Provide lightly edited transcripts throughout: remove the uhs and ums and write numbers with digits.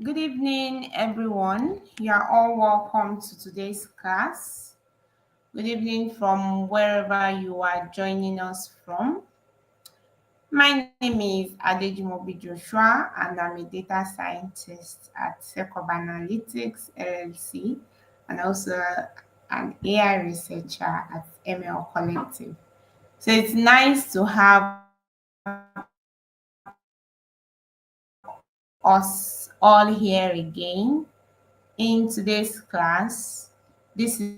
Good evening, everyone. You are all welcome to today's class. Good evening from wherever you are joining us from. My name is Adejimobi Joshua, and I'm a data scientist at Secob Analytics LLC, and also an AI researcher at ML Collective. So it's nice to have us all here again in today's class. This is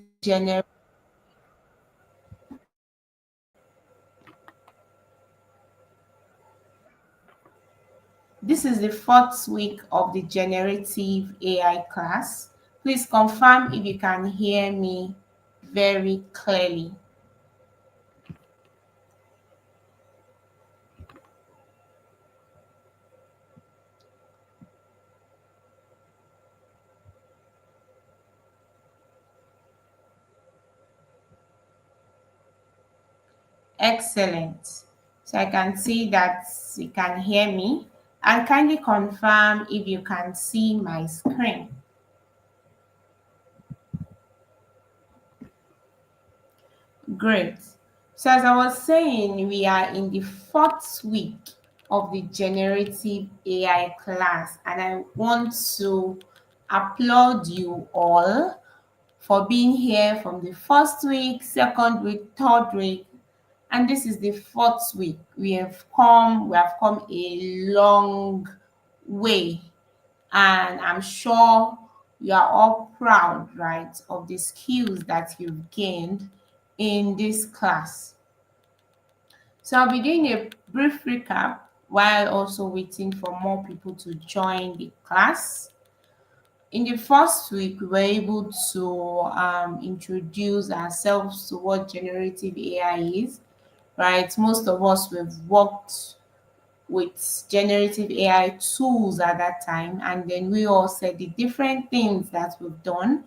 This is the fourth week of the Generative AI class. Please confirm if you can hear me very clearly. Excellent. So I can see that you can hear me. And kindly confirm if you can see my screen. Great. So as I was saying, we are in the fourth week of the generative AI class, and I want to applaud you all for being here from the first week, second week, third week, and this is the fourth week. We have come a long way, and I'm sure you are all proud, right, of the skills that you've gained in this class. So I'll be doing a brief recap while also waiting for more people to join the class. In the first week, we were able to introduce ourselves to what generative AI is, right? Most of us we've worked with generative AI tools at that time, and then we all said the different things that we've done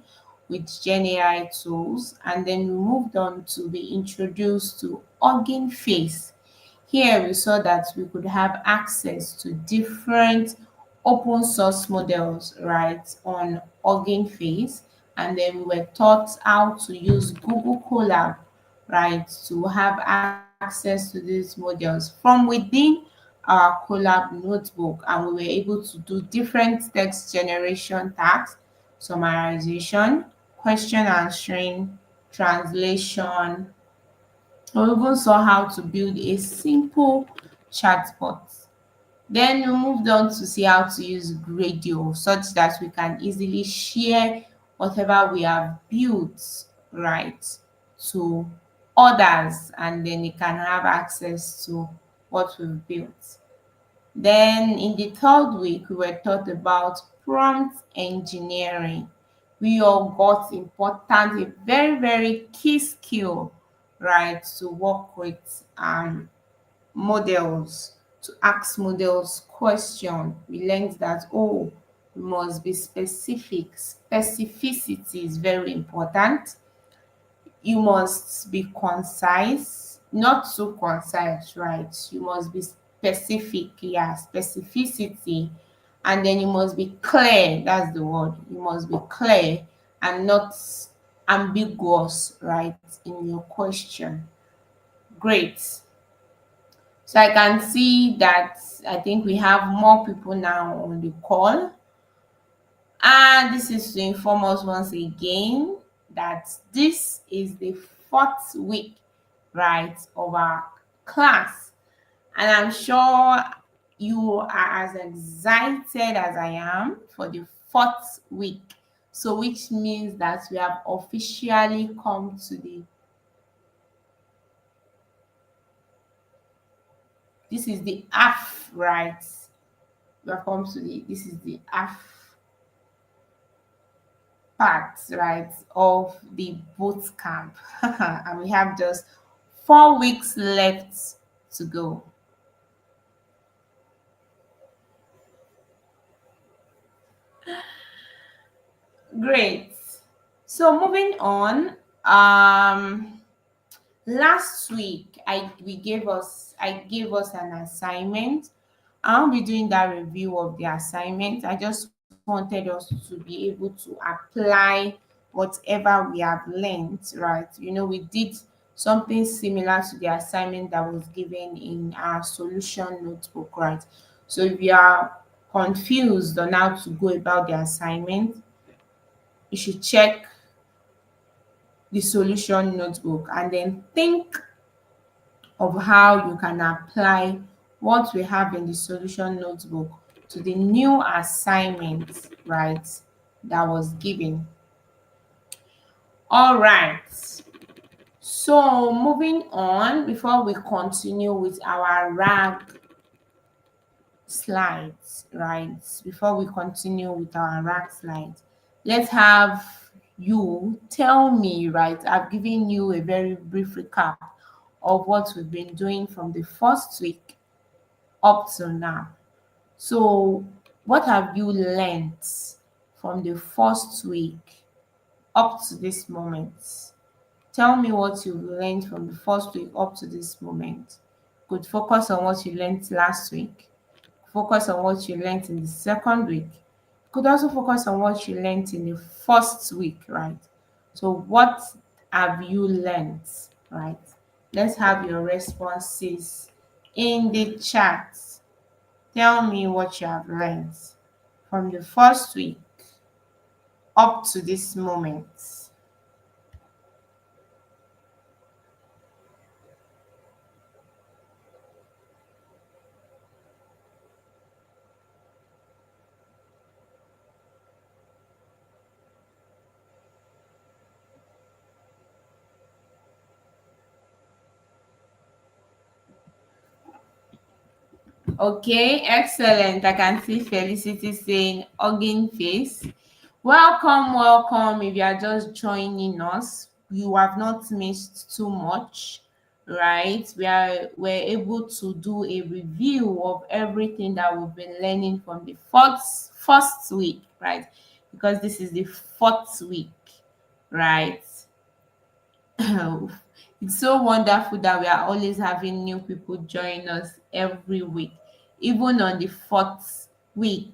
with Gen AI tools, and then we moved on to be introduced to Hugging Face. Here we saw that we could have access to different open source models, right, on Hugging Face, and then we were taught how to use Google Colab, right, to have access to these models from within our Colab notebook, and we were able to do different text generation tasks, summarization, question answering, translation. We even saw how to build a simple chatbot. Then we moved on to see how to use Gradio such that we can easily share whatever we have built, right, to others, and then they can have access to what we've built. Then in the third week, we were taught about prompt engineering. We all got important, a very, very key skill, right, to work with models, to ask models question. We learned that, oh, we must be specific. Specificity is very important. You must be concise, not so concise, right? You must be specific, yeah, specificity. And then you must be clear, that's the word. You must be clear and not ambiguous, right, in your question. Great. So I can see that I think we have more people now on the call. And this is to inform us once again that this is the fourth week, right, of our class. And I'm sure you are as excited as I am for the fourth week. So, which means that we have officially come to this is the half, right? We have come to this is the half part, right, of the boot camp. And we have just 4 weeks left to go. Great. So moving on, last week I gave us an assignment. I'll be doing that review of the assignment. I just want wanted us to be able to apply whatever we have learned, right? We did something similar to the assignment that was given in our solution notebook, right? So if you are confused on how to go about the assignment, you should check the solution notebook and then think of how you can apply what we have in the solution notebook to the new assignment, right, that was given. All right. So moving on, before we continue with our RAG slides, right? Before we continue with our RAG slides, let's have you tell me, right? I've given you a very brief recap of what we've been doing from the first week up to now. So, what have you learned from the first week up to this moment? Tell me what you've learned from the first week up to this moment. Could focus on what you learned last week. Focus on what you learned in the second week. Could also focus on what you learned in the first week, right? So, what have you learned, right? Let's have your responses in the chat. Tell me what you have learned from the first week up to this moment. Okay, excellent. I can see Felicity saying hugging face. Welcome, welcome. If you are just joining us, you have not missed too much, right? We're able to do a review of everything that we've been learning from the first week, right? Because this is the fourth week, right? It's so wonderful that we are always having new people join us every week, even on the fourth week.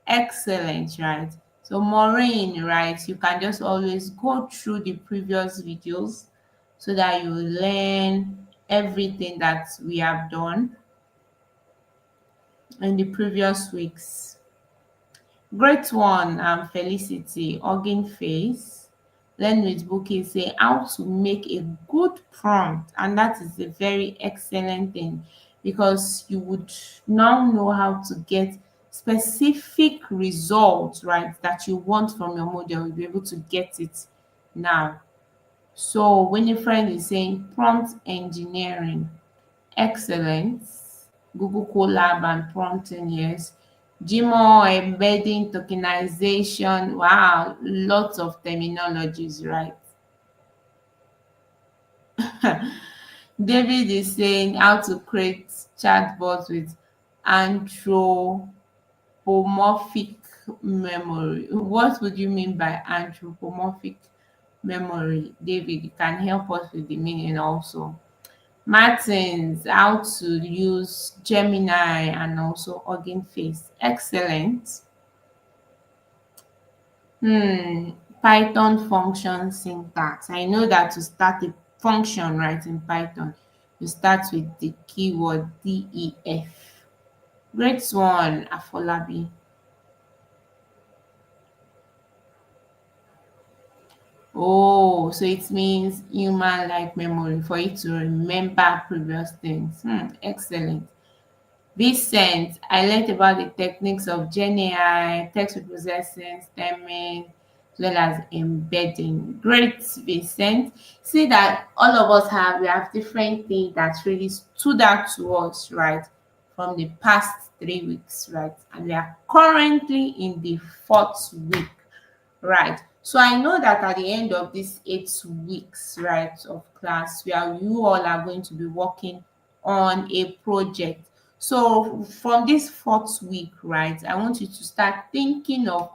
Excellent, right? So, Maureen, right, you can just always go through the previous videos so that you learn everything that we have done in the previous weeks. Great one, Felicity, hugging face. Learn with Bookie say how to make a good prompt, and that is a very excellent thing because you would now know how to get specific results, right, that you want from your model. You'll be able to get it now. So Winifred is saying prompt engineering. Excellent. Google Colab and prompting, yes. Gmo, embedding, tokenization. Wow, lots of terminologies, right? David is saying how to create chatbots with anthropomorphic memory. What would you mean by anthropomorphic memory? David, you can help us with the meaning also. Martins, how to use Gemini and also Hugging Face. Excellent. Python function syntax. I know that to start a function, right, in Python, you start with the keyword def. Great one, Afolabi. Oh, so it means human-like memory for you to remember previous things. Excellent. Vincent, I learned about the techniques of GenAI, text reprocessing, stemming, as well as embedding. Great, Vincent. See that all of us we have different things that really stood out to us, right, from the past 3 weeks, right? And we are currently in the fourth week. Right. So I know that at the end of these 8 weeks, right, of class, you all are going to be working on a project. So from this fourth week, right, I want you to start thinking of,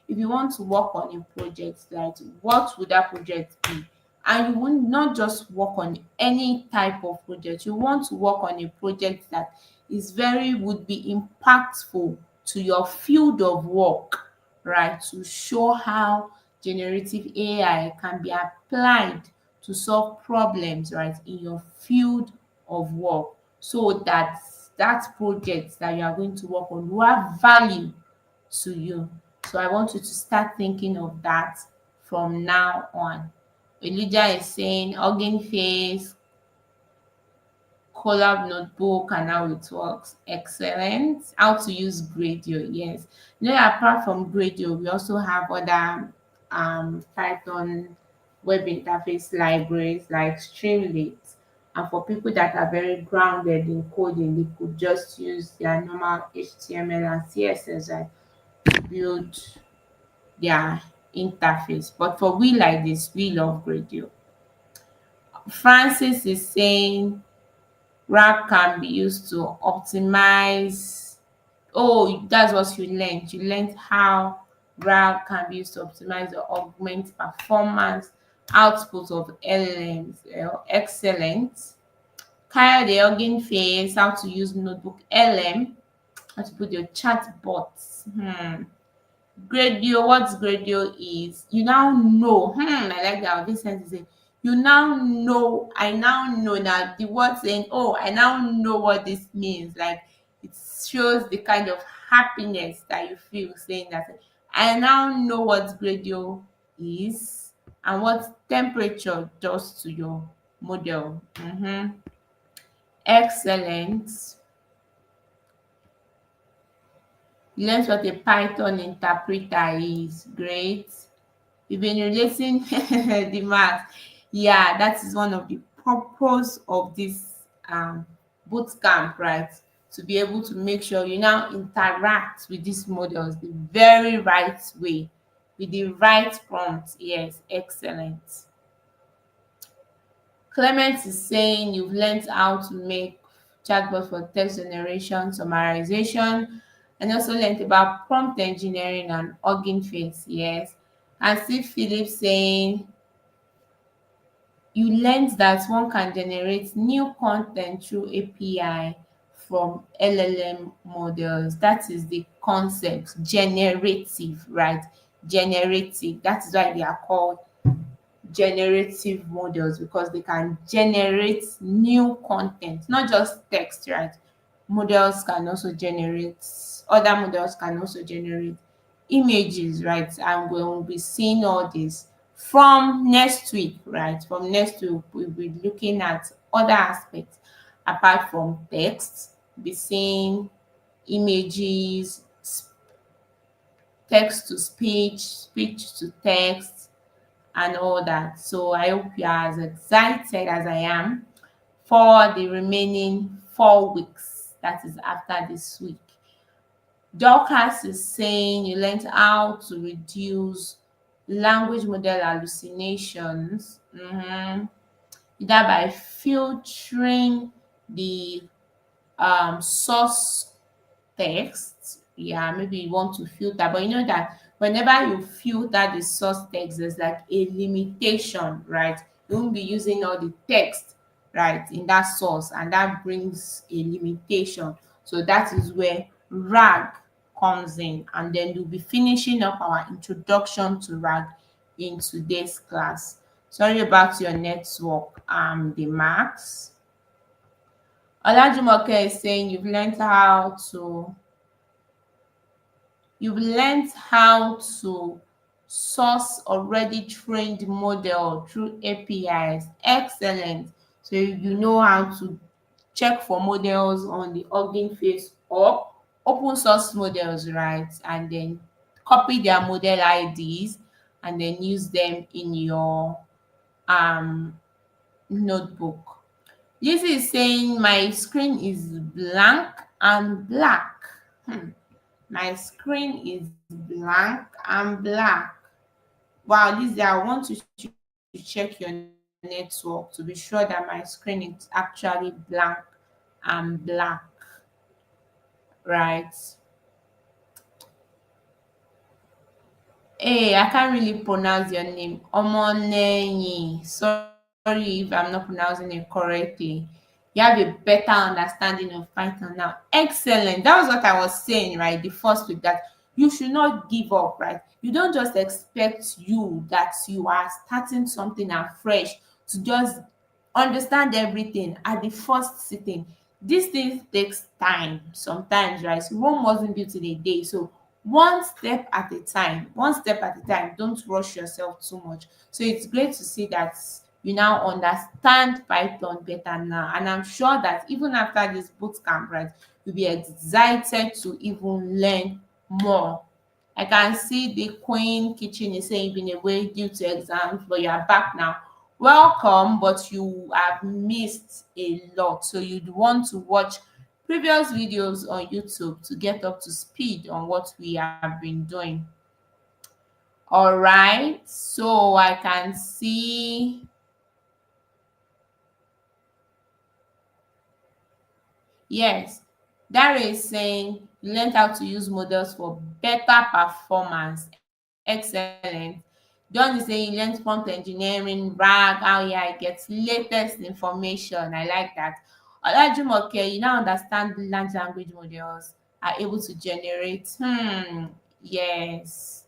if you want to work on a project, right, what would that project be? And you will not just work on any type of project. You want to work on a project that would be impactful to your field of work, right, to show how generative AI can be applied to solve problems, right, in your field of work, so that that project that you are going to work on will have value to you. So I want you to start thinking of that from now on. Elijah is saying Hugging Face, Collab notebook and how it works. Excellent. How to use Gradio, yes. You know, apart from Gradio, we also have other Python web interface libraries like Streamlit. And for people that are very grounded in coding, they could just use their normal HTML and CSS, right, to build their interface. But for we like this, we love Gradio. Francis is saying RAG can be used to optimize. Oh, that's what you learned. You learned how RAG can be used to optimize or augment performance output of LLMs. Excellent. Kyle the Hugging Face, how to use Notebook LM, how to put your chat bots. Gradio, what Gradio is, you now know. I like that Vincent is saying, you now know, I now know that the word saying, oh, I now know what this means. Like it shows the kind of happiness that you feel saying that. I now know what Gradio is and what temperature does to your model. Excellent. You learned what a Python interpreter is. Great. We've been relating the math. Yeah, that is one of the purpose of this bootcamp, right? To be able to make sure you now interact with these models the very right way, with the right prompt. Yes, excellent. Clement is saying you've learned how to make chatbots for text generation, summarization, and also learned about prompt engineering and Hugging Face. Yes. And Steve Phillips saying you learned that one can generate new content through API from LLM models. That is the concept, generative, right? Generative. That is why they are called generative models, because they can generate new content, not just text, right? Models can also generate, other models can also generate images, right? And we'll be seeing all this from next week, right? From next week, we'll be looking at other aspects apart from text, be seeing images, text to speech, speech to text, and all that. So I hope you are as excited as I am for the remaining 4 weeks that is after this week. Dorcas is saying you learned how to reduce language model hallucinations, either by filtering the source text. Yeah, maybe you want to filter, but you know that whenever you filter the source text, there's like a limitation, right? You won't be using all the text, right, in that source, and that brings a limitation. So that is where RAG comes in, and then we'll be finishing up our introduction to RAG in today's class. Sorry about your network, the marks. Olajumoke is saying you've learned how to source already trained model through APIs. Excellent. So you know how to check for models on the Hugging Face or open source models, right? And then copy their model IDs and then use them in your um notebook. This is saying my screen is blank and black. My screen is blank and black. Wow, Lizzie, I want you to check your network to be sure that my screen is actually blank and black, right? Hey, I can't really pronounce your name. Omonenyi. Sorry if I'm not pronouncing it correctly. You have a better understanding of Python now. Excellent. That was what I was saying, right? The first week, that you should not give up, right? You don't just expect you that you are starting something afresh to just understand everything at the first sitting. This thing takes time sometimes, right? So Rome wasn't built in a day. So one step at a time, one step at a time. Don't rush yourself too much. So it's great to see that you now understand Python better now. And I'm sure that even after this boot camp, right, you'll be excited to even learn more. I can see the Queen Kitchen is saying you've been away due to exams, but you are back now. Welcome, but you have missed a lot. So you'd want to watch previous videos on YouTube to get up to speed on what we have been doing. All right, so I can see, yes, Dare is saying you learned how to use models for better performance. Excellent. John is saying you learned prompt engineering, RAG, how AI gets latest information. I like that. Olajumoke, you now understand large language models are able to generate. Yes,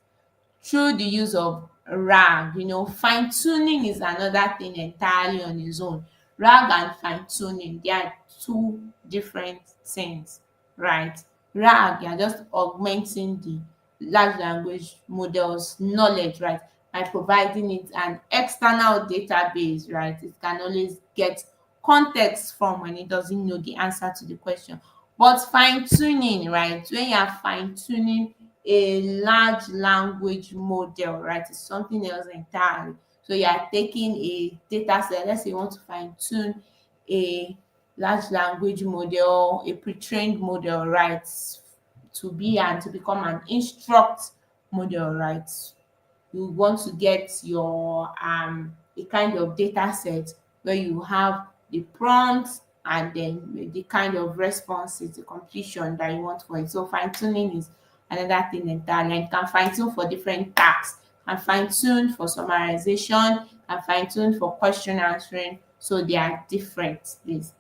through the use of RAG. Fine tuning is another thing entirely on its own. RAG and fine tuning, they are two different things, right? RAG, you're just augmenting the large language model's knowledge, right? By providing it an external database, right? It can always get context from when it doesn't know the answer to the question. But fine tuning, right? When you are fine tuning a large language model, right, is something else entirely. So you are taking a data set. Let's say you want to fine tune a large language model, a pre-trained model, right, to be and to become an instruct model, right? You want to get your a kind of data set where you have the prompts and then the kind of responses, the completion that you want for it. So fine tuning is another thing entirely. And you can fine tune for different tasks, and fine tune for summarization, and fine tune for question answering. So they are different, please.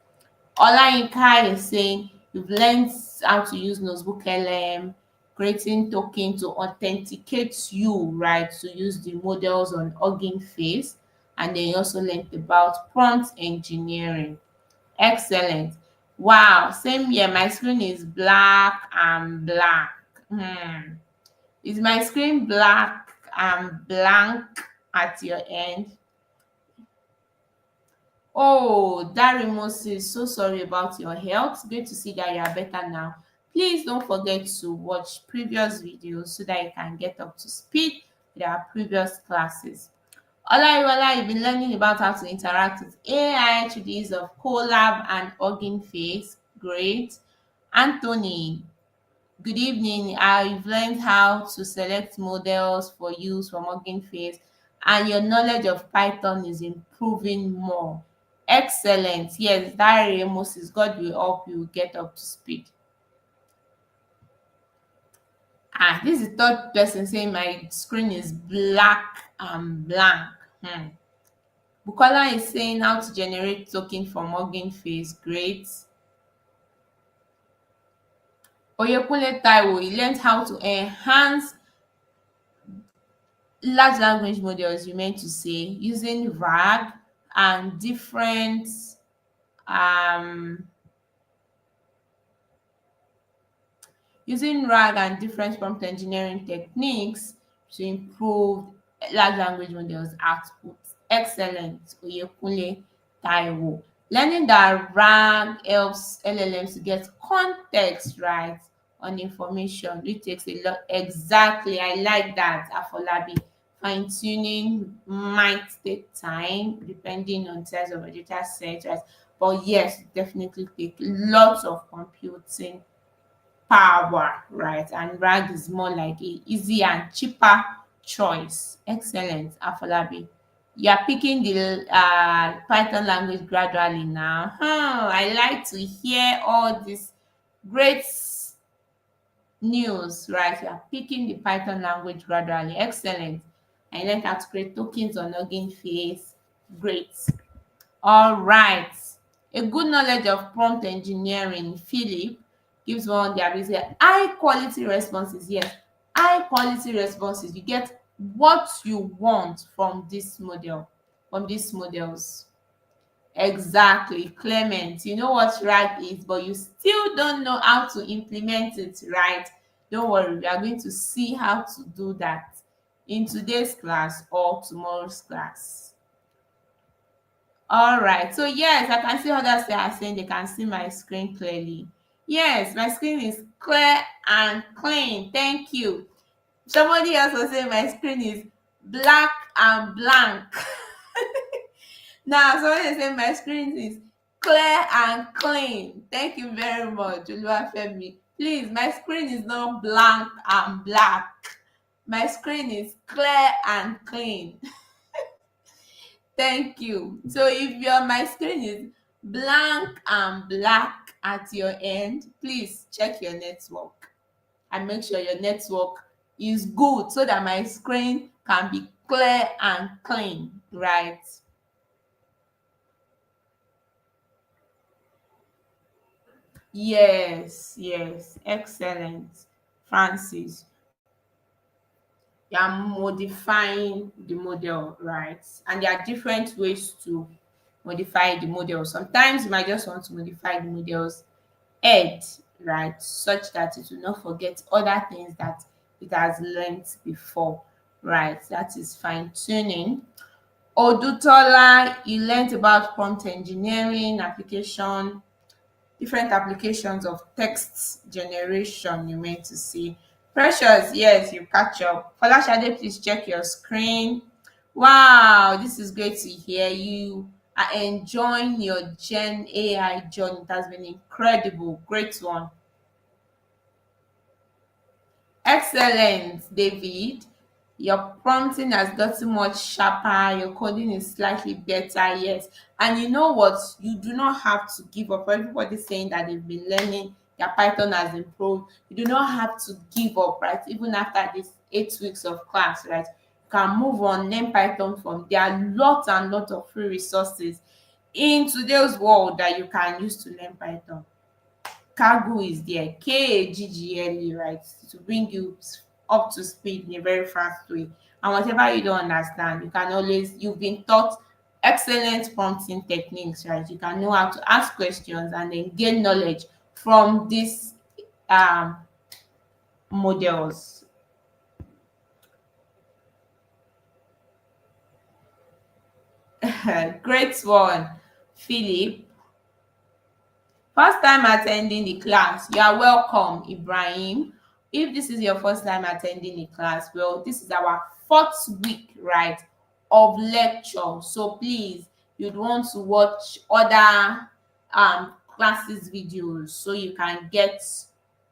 Olayinka is saying you've learned how to use notebook LM, creating token to authenticate you, right, to use the models on Hugging Face, and then you also learned about prompt engineering. Excellent. Wow, same here. My screen is black and black. Is my screen black and blank at your end? Oh, Dari Moses, so sorry about your health. Great to see that you are better now. Please don't forget to watch previous videos so that you can get up to speed with our previous classes. Olaiwola, you've been learning about how to interact with AI through the use of Colab and Hugging Face. Great. Anthony, good evening. I've learned how to select models for use from Hugging Face, and your knowledge of Python is improving more. Excellent. Yes, that Moses, God will help you get up to speed. This is the third person saying my screen is black and blank. Bukola is saying how to generate token from Hugging Face. Great. Oyekunle Taiwo, he learned how to enhance large language models, you meant to say, using RAG and different um using RAG and different prompt engineering techniques to improve large language models output. Excellent, Oyekunle Taiwo. Learning that RAG helps LLMs to get context right on information, which takes a lot. Exactly, I like that, Afolabi. Fine tuning might take time depending on size of a data set, right? But yes, definitely take lots of computing power, right? And RAG is more like a easy and cheaper choice. Excellent, Afolabi. You are picking the Python language gradually now. I like to hear all this great news, right? You are picking the Python language gradually. Excellent. I learned how to create tokens on Hugging Face. Great. All right. A good knowledge of prompt engineering, Philip, gives one the ability high quality responses. Yes. high quality responses. You get what you want from this model, from these models. Exactly, Clement. You know what RAG is, but you still don't know how to implement it, right? Don't worry, we are going to see how to do that in today's class or tomorrow's class. All right. So yes, I can see others they are saying they can see my screen clearly. Yes, my screen is clear and clean. Thank you. Somebody else was saying my screen is black and blank. Now somebody is saying my screen is clear and clean. Thank you very much, Oluwafemi. Please, my screen is not blank and black. My screen is clear and clean. Thank you. So if your my screen is blank and black at your end, please check your network and make sure your network is good so that my screen can be clear and clean, right? Yes, yes, excellent. Francis, you are modifying the model, right? And there are different ways to modify the model. Sometimes you might just want to modify the models head, right? Such that it will not forget other things that it has learned before, right? That is fine tuning. Odutola, you learned about prompt engineering application, different applications of text generation you meant to see. Precious, yes, you catch up. Folashade, please check your screen. Wow, this is great to hear. You are enjoying your Gen AI journey. It has been incredible. Great one. Excellent, David. Your prompting has gotten much sharper. Your coding is slightly better, yes. And you know what? You do not have to give up. Everybody saying that they've been learning, their Python has improved. You do not have to give up, right? Even after this 8 weeks of class, right? You can move on, learn Python from there. Are lots and lots of free resources in today's world that you can use to learn Python. Kaggle is there, Kaggle, right, to bring you up to speed in a very fast way. And whatever you don't understand, you can always, you've been taught excellent prompting techniques, right? You can know how to ask questions and then gain knowledge from these um, models. Great one, Philip. First time attending the class, you are welcome, Ibrahim. If this is your first time attending the class, well, this is our fourth week, right, of lecture. So please, you'd want to watch other classes videos so you can get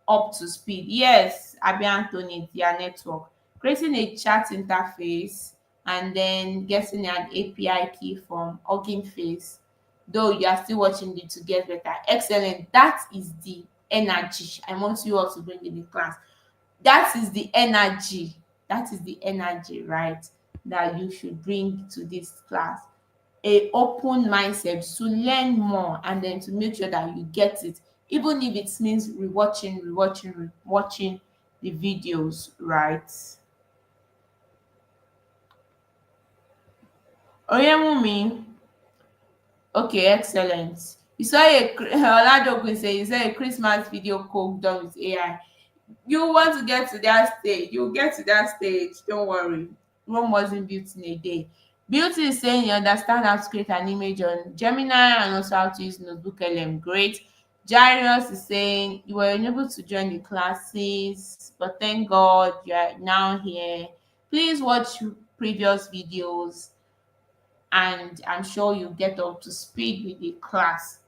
up to speed. Yes, Abi Anthony, their network. Creating a chat interface and then getting an API key from Hugging Face, though you are still watching it to get better. Excellent. That is the energy I want you all to bring in the class. That is the energy. That is the energy, right? That you should bring to this class. A open mindset to learn more and then to make sure that you get it, even if it means rewatching the videos, right? Oyewumi, okay, excellent. You saw a Oladogun say you saw a Christmas video code done with AI. You want to get to that stage, you'll get to that stage, don't worry. Rome wasn't built in a day. Beauty is saying you understand how to create an image on Gemini and also how to use notebook LM. Great. Jairus is saying you were unable to join the classes, but thank God you are now here. Please watch previous videos and I'm sure you get up to speed with the class.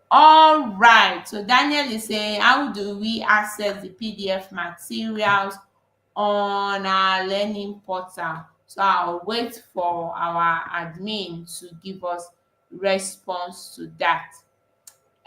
All right. So Daniel is saying, how do we access the PDF materials on our learning portal? So I'll wait for our admin to give us response to that.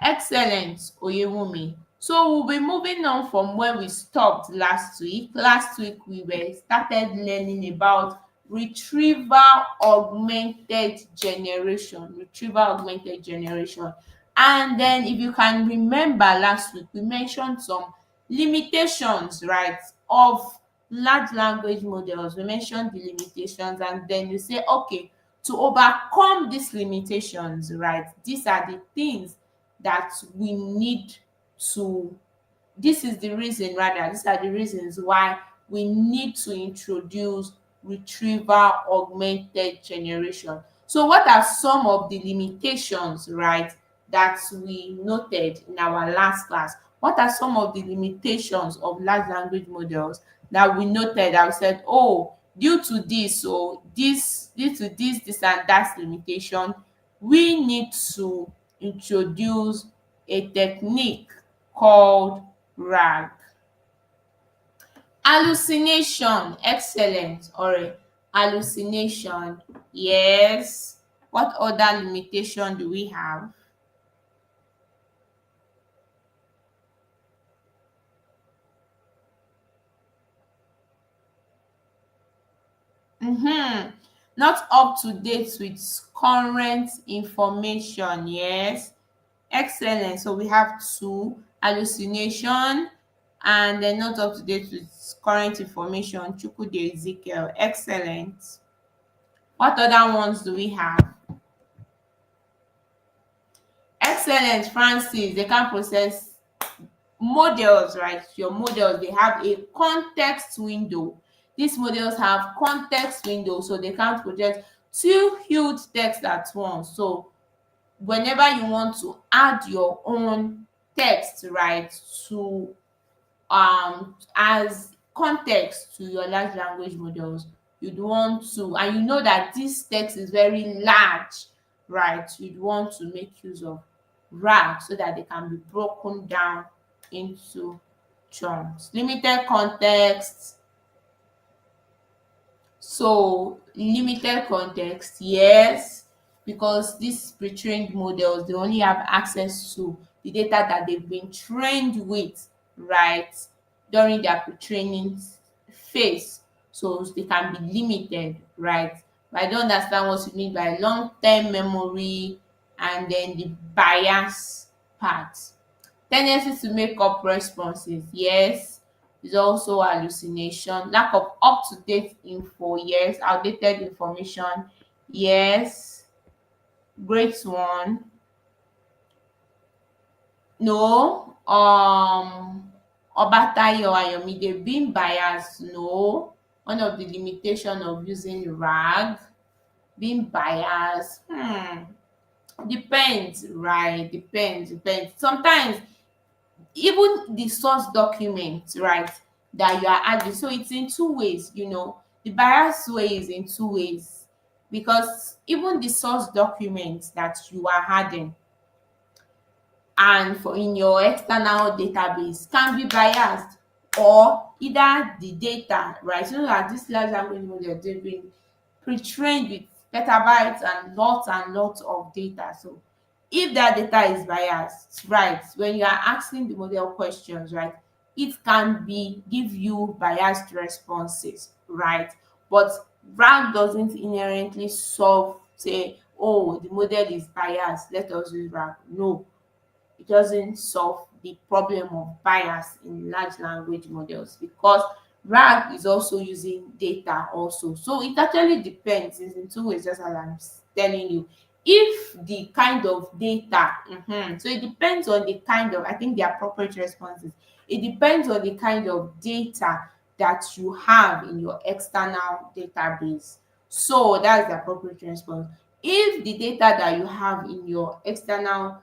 Excellent, Oyewumi. So we'll be moving on from where we stopped last week. Last week we were started learning about retrieval-augmented generation. Retrieval-augmented generation. And then if you can remember last week, we mentioned some limitations, right, of large language models, we mentioned the limitations, and then you say, okay, to overcome these limitations, right, these are the things that we need to this is the reason rather these are the reasons why we need to introduce retrieval augmented generation. So what are some of the limitations, right, that we noted in our last class? What are some of the limitations of large language models that we noted, that we said, oh, due to this, so this due to this and that limitation, we need to introduce a technique called RAG. Hallucination, excellent. Alright, hallucination, yes. What other limitation do we have? Not up to date with current information, yes. Excellent. So we have two: hallucination and then not up to date with current information. Chukwudi Ezekiel, excellent. What other ones do we have? Excellent, Francis. They can process models, right? Your models, they have a context window. These models have context window, so they can't project two huge text at once. So whenever you want to add your own text, right, to as context to your large language models, you'd want to, and you know that this text is very large, right, you'd want to make use of RAG so that they can be broken down into chunks. Limited context. So limited context, yes, because these pre-trained models, they only have access to the data that they've been trained with, right, during their pre-training phase. So they can be limited, right? But I don't understand what you mean by long-term memory and then the bias part. Tendency to make up responses, yes, is also hallucination. Lack of up-to-date info, yes. Outdated information, yes. Great one. No. Obatayo Ayomide, being biased, no. One of the limitation of using RAG, being biased, depends, right? Depends. Sometimes even the source document, right, that you are adding, so it's in two ways, the bias way is in two ways, because even the source document that you are adding and for in your external database can be biased, or either the data, right, that this large language model, they've been pre-trained with petabytes and lots of data. So if that data is biased, right, when you are asking the model questions, right, it can be give you biased responses, right? But RAG doesn't inherently solve, say, oh, the model is biased, let us use RAG. No, it doesn't solve the problem of bias in large language models, because RAG is also using data also. So it actually depends. It's in two ways, just as I'm telling you. If the kind of data, so it depends on the kind of, I think the appropriate responses. It depends on the kind of data that you have in your external database. So that's the appropriate response. If the data that you have in your external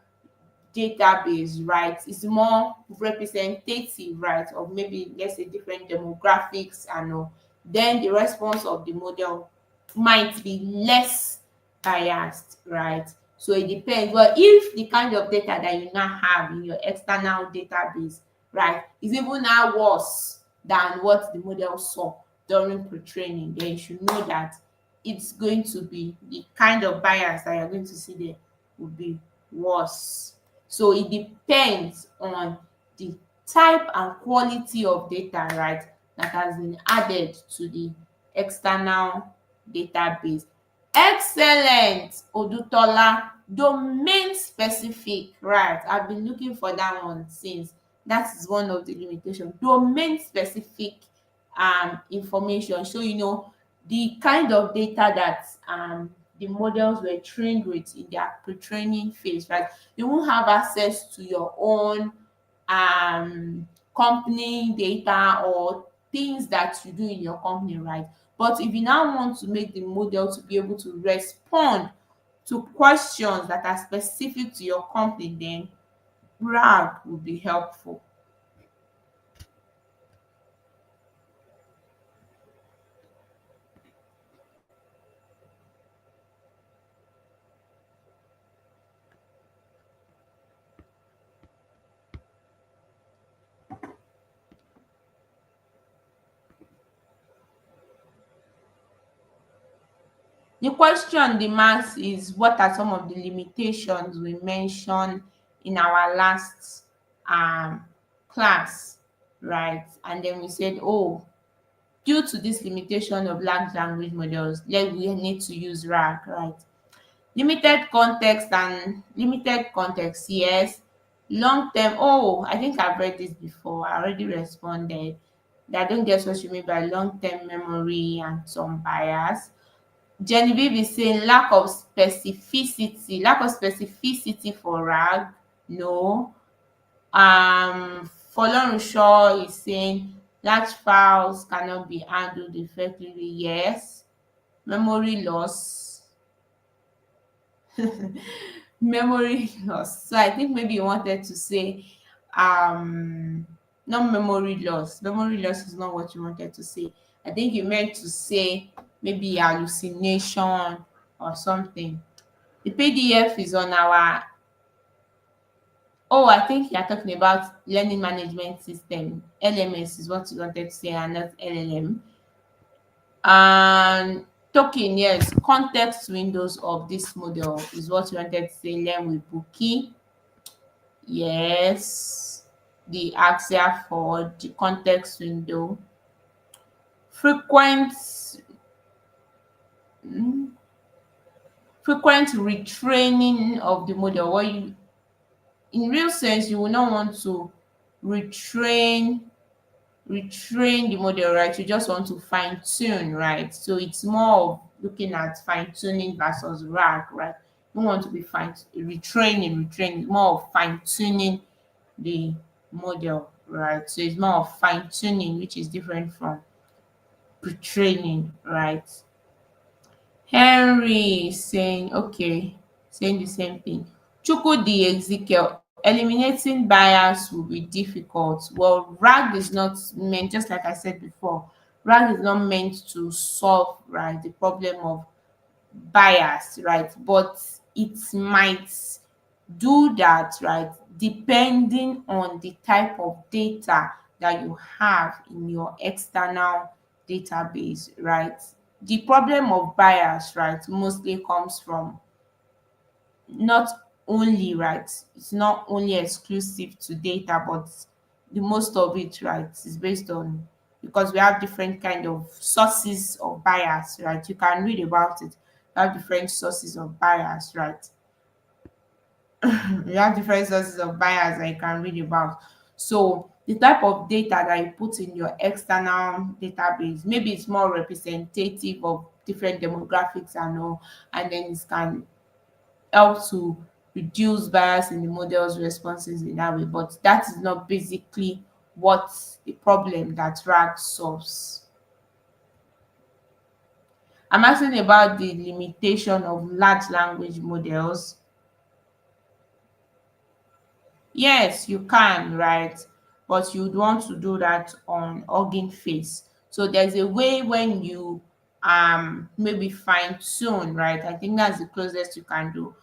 database, right, is more representative, right, of maybe let's say different demographics and all, then the response of the model might be less biased, right? So it depends. But if the kind of data that you now have in your external database, right, is even now worse than what the model saw during pre-training, then you should know that it's going to be the kind of bias that you're going to see there will be worse. So it depends on the type and quality of data, right, that has been added to the external database. Excellent, Odutola. Domain specific, right? I've been looking for that one since. That is one of the limitations. Domain specific information. So the kind of data that the models were trained with in their pre-training phase, right? You won't have access to your own company data or things that you do in your company, right? But if you now want to make the model to be able to respond to questions that are specific to your company, then RAG will be helpful. The question the max is, what are some of the limitations we mentioned in our last um class, right? And then we said, oh, due to this limitation of large language models, we need to use RAG, right? Limited context, yes. Long term, oh, I think I've read this before. I already responded that I don't get what you mean by long term memory and some bias. Genevieve is saying lack of specificity. Lack of specificity for RAG, no. Folorunsho is saying large files cannot be handled effectively, yes. Memory loss. Memory loss. So I think maybe you wanted to say not memory loss. Memory loss is not what you wanted to say. I think you meant to say maybe hallucination or something. The PDF is on our, oh, I think you're talking about learning management system. LMS is what you wanted to say and not LLM. And token, yes, context windows of this model is what you wanted to say. Learn with Bookie. Yes. The axia for the context window. Frequent mm, frequent retraining of the model. What you, in real sense, you will not want to retrain retrain the model, right? You just want to fine tune, right? So it's more of looking at fine tuning versus RAG, right? You want to be retraining, more of fine tuning the model, right? So it's more of fine tuning, which is different from pre-training, right? Henry is saying, okay, saying the same thing. Chukwudi Ezekiel, eliminating bias will be difficult. Well, RAG is not meant, just like I said before, RAG is not meant to solve, right, the problem of bias, right? But it might do that, right, depending on the type of data that you have in your external database, right? The problem of bias, right, mostly comes from not only, right, it's not only exclusive to data, but the most of it, right, is based on, because we have different kind of sources of bias, right? You can read about it. We have different sources of bias, right? You have different sources of bias that you can read about. So the type of data that you put in your external database, maybe it's more representative of different demographics and all, and then it can help to reduce bias in the model's responses in that way. But that is not basically what the problem that RAG solves. I'm asking about the limitation of large language models. Yes, you can, right? But you'd want to do that on Hugging Face. So there's a way when you maybe fine tune, right? I think that's the closest you can do.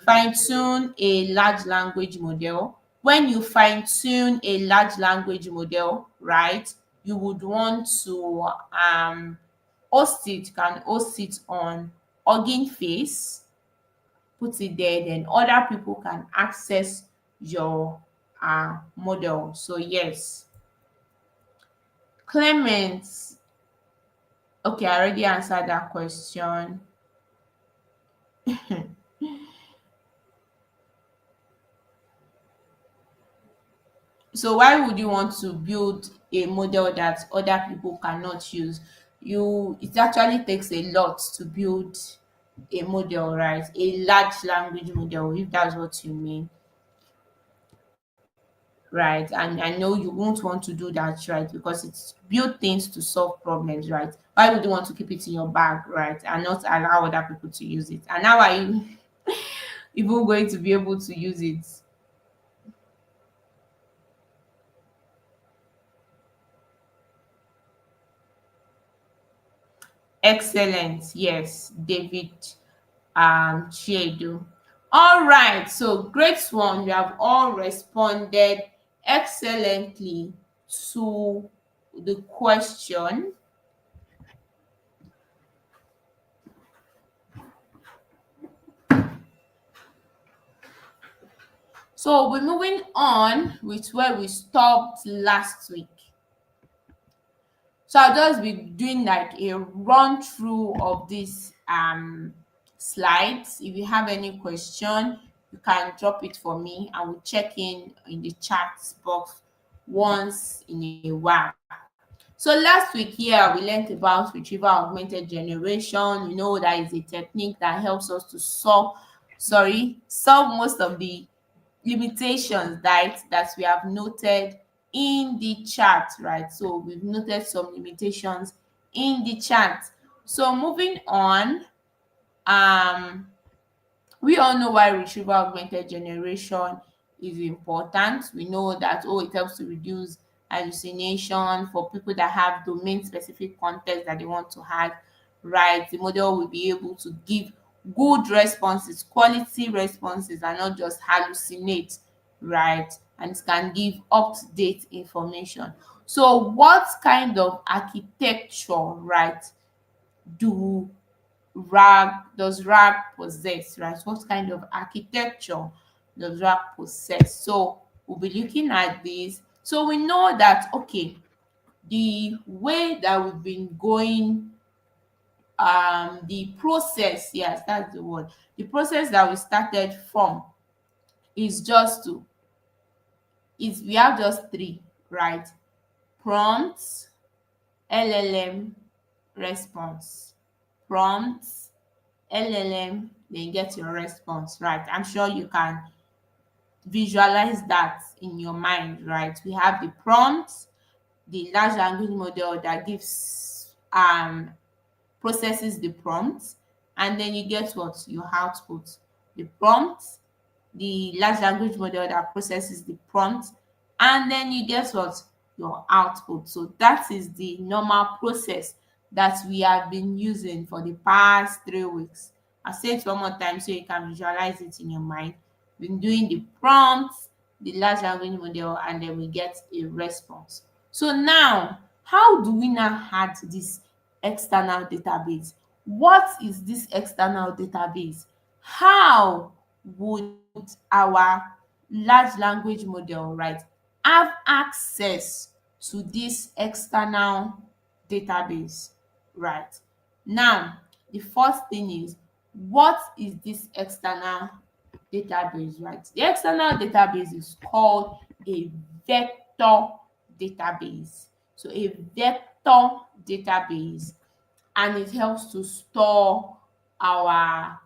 Fine tune a large language model. When you fine tune a large language model, right, you would want to can host it on Hugging Face, put it there, then other people can access your model. So yes. Clement, okay, I already answered that question. So why would you want to build a model that other people cannot use. It actually takes a lot to build a model, right? A large language model, if that's what you mean, right? And I know you won't want to do that, right? Because it's built things to solve problems, right? Why would you want to keep it in your bag, right? And not allow other people to use it? And how are you even going to be able to use it? Excellent. Yes, David Chiedu. All right, so great one. You have all responded excellently to the question. So we're moving on with where we stopped last week. So I'll just be doing like a run through of these slides. If you have any question, you can drop it for me. I will check in the chat box once in a while. So last week here we learned about retrieval-augmented generation. You know that is a technique that helps us to solve most of the limitations that we have noted in the chart, right? So we've noted some limitations in the chart. So moving on, um we all know why retrieval augmented generation is important. We know that, oh, it helps to reduce hallucination for people that have domain specific context that they want to have, right? The model will be able to give good responses, quality responses, and not just hallucinate, right? And it can give up-to-date information. So what kind of architecture, right, do RAG possess, right? What kind of architecture does RAG possess? So we'll be looking at this. So we know that, okay, the way that we've been going, the process, yes, that's the word. The process that we started from is just to is we have just three, right? Prompt, LLM, response. Prompt, LLM, then get your response, right? I'm sure you can visualize that in your mind, right? We have the prompt, the large language model that gives processes the prompt, and then you get what your output. The prompt, the large language model that processes the prompt, and then you get what your output. So that is the normal process that we have been using for the past 3 weeks. I'll say it one more time so you can visualize it in your mind. Been doing the prompt, the large language model, and then we get a response. So now, how do we now add this external database? What is this external database? How would our large language model, right, have access to this external database, right? Now, the first thing is, what is this external database, right? The external database is called a vector database. So a vector database, and it helps to store our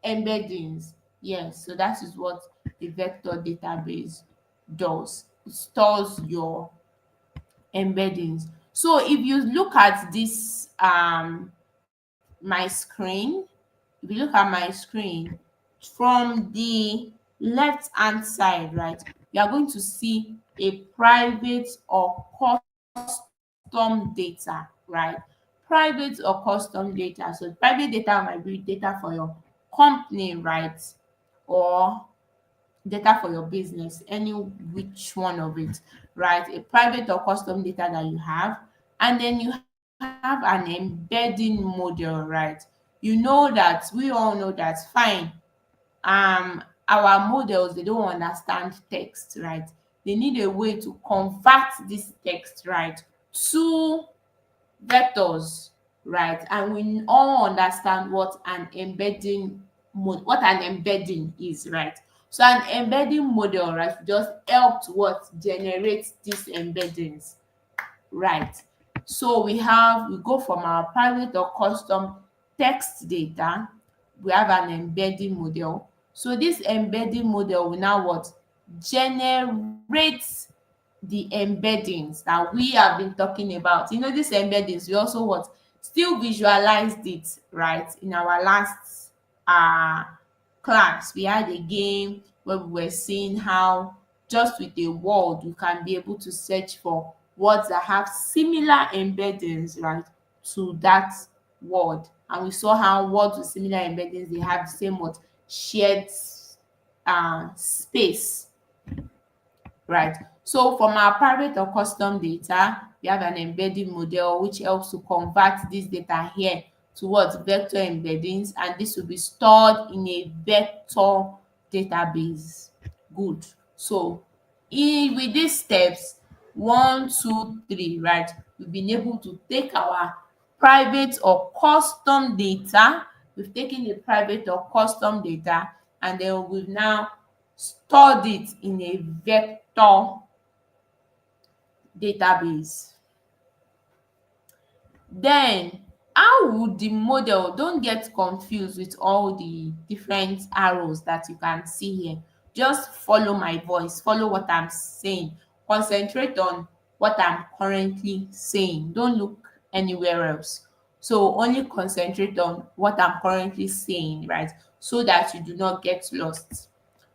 embeddings. Yes, so that is what a vector database does. It stores your embeddings. So if you look at this my screen, if you look at my screen from the left hand side, right, you are going to see a private or custom data, right? Private or custom data. So private data might be data for your company, right? Or data for your business, any which one of it, right? A private or custom data that you have, and then you have an embedding model, right? You know that we all know that fine. Our models, they don't understand text, right? They need a way to convert this text, right, to vectors, right? And we all understand what an embedding is, right? So an embedding model, right, just help to what? Generate these embeddings, right? So we go from our private or custom text data, we have an embedding model. So this embedding model will now what? Generate the embeddings that we have been talking about. You know, these embeddings, we also what? Still visualized it, right? In our last uh class, we had a game where we were seeing how just with a word we can be able to search for words that have similar embeddings, right, to that word. And we saw how words with similar embeddings, they have the same what? Shared space, right? So from our private or custom data, we have an embedding model which helps to convert this data here towards vector embeddings, and this will be stored in a vector database. Good. So with these steps, 1, 2, 3, right, we've been able to take our private or custom data, we've taken the private or custom data, and then we've now stored it in a vector database. Then how would the model, don't get confused with all the different arrows that you can see here. Just follow my voice, follow what I'm saying. Concentrate on what I'm currently saying. Don't look anywhere else. So only concentrate on what I'm currently saying, right? So that you do not get lost.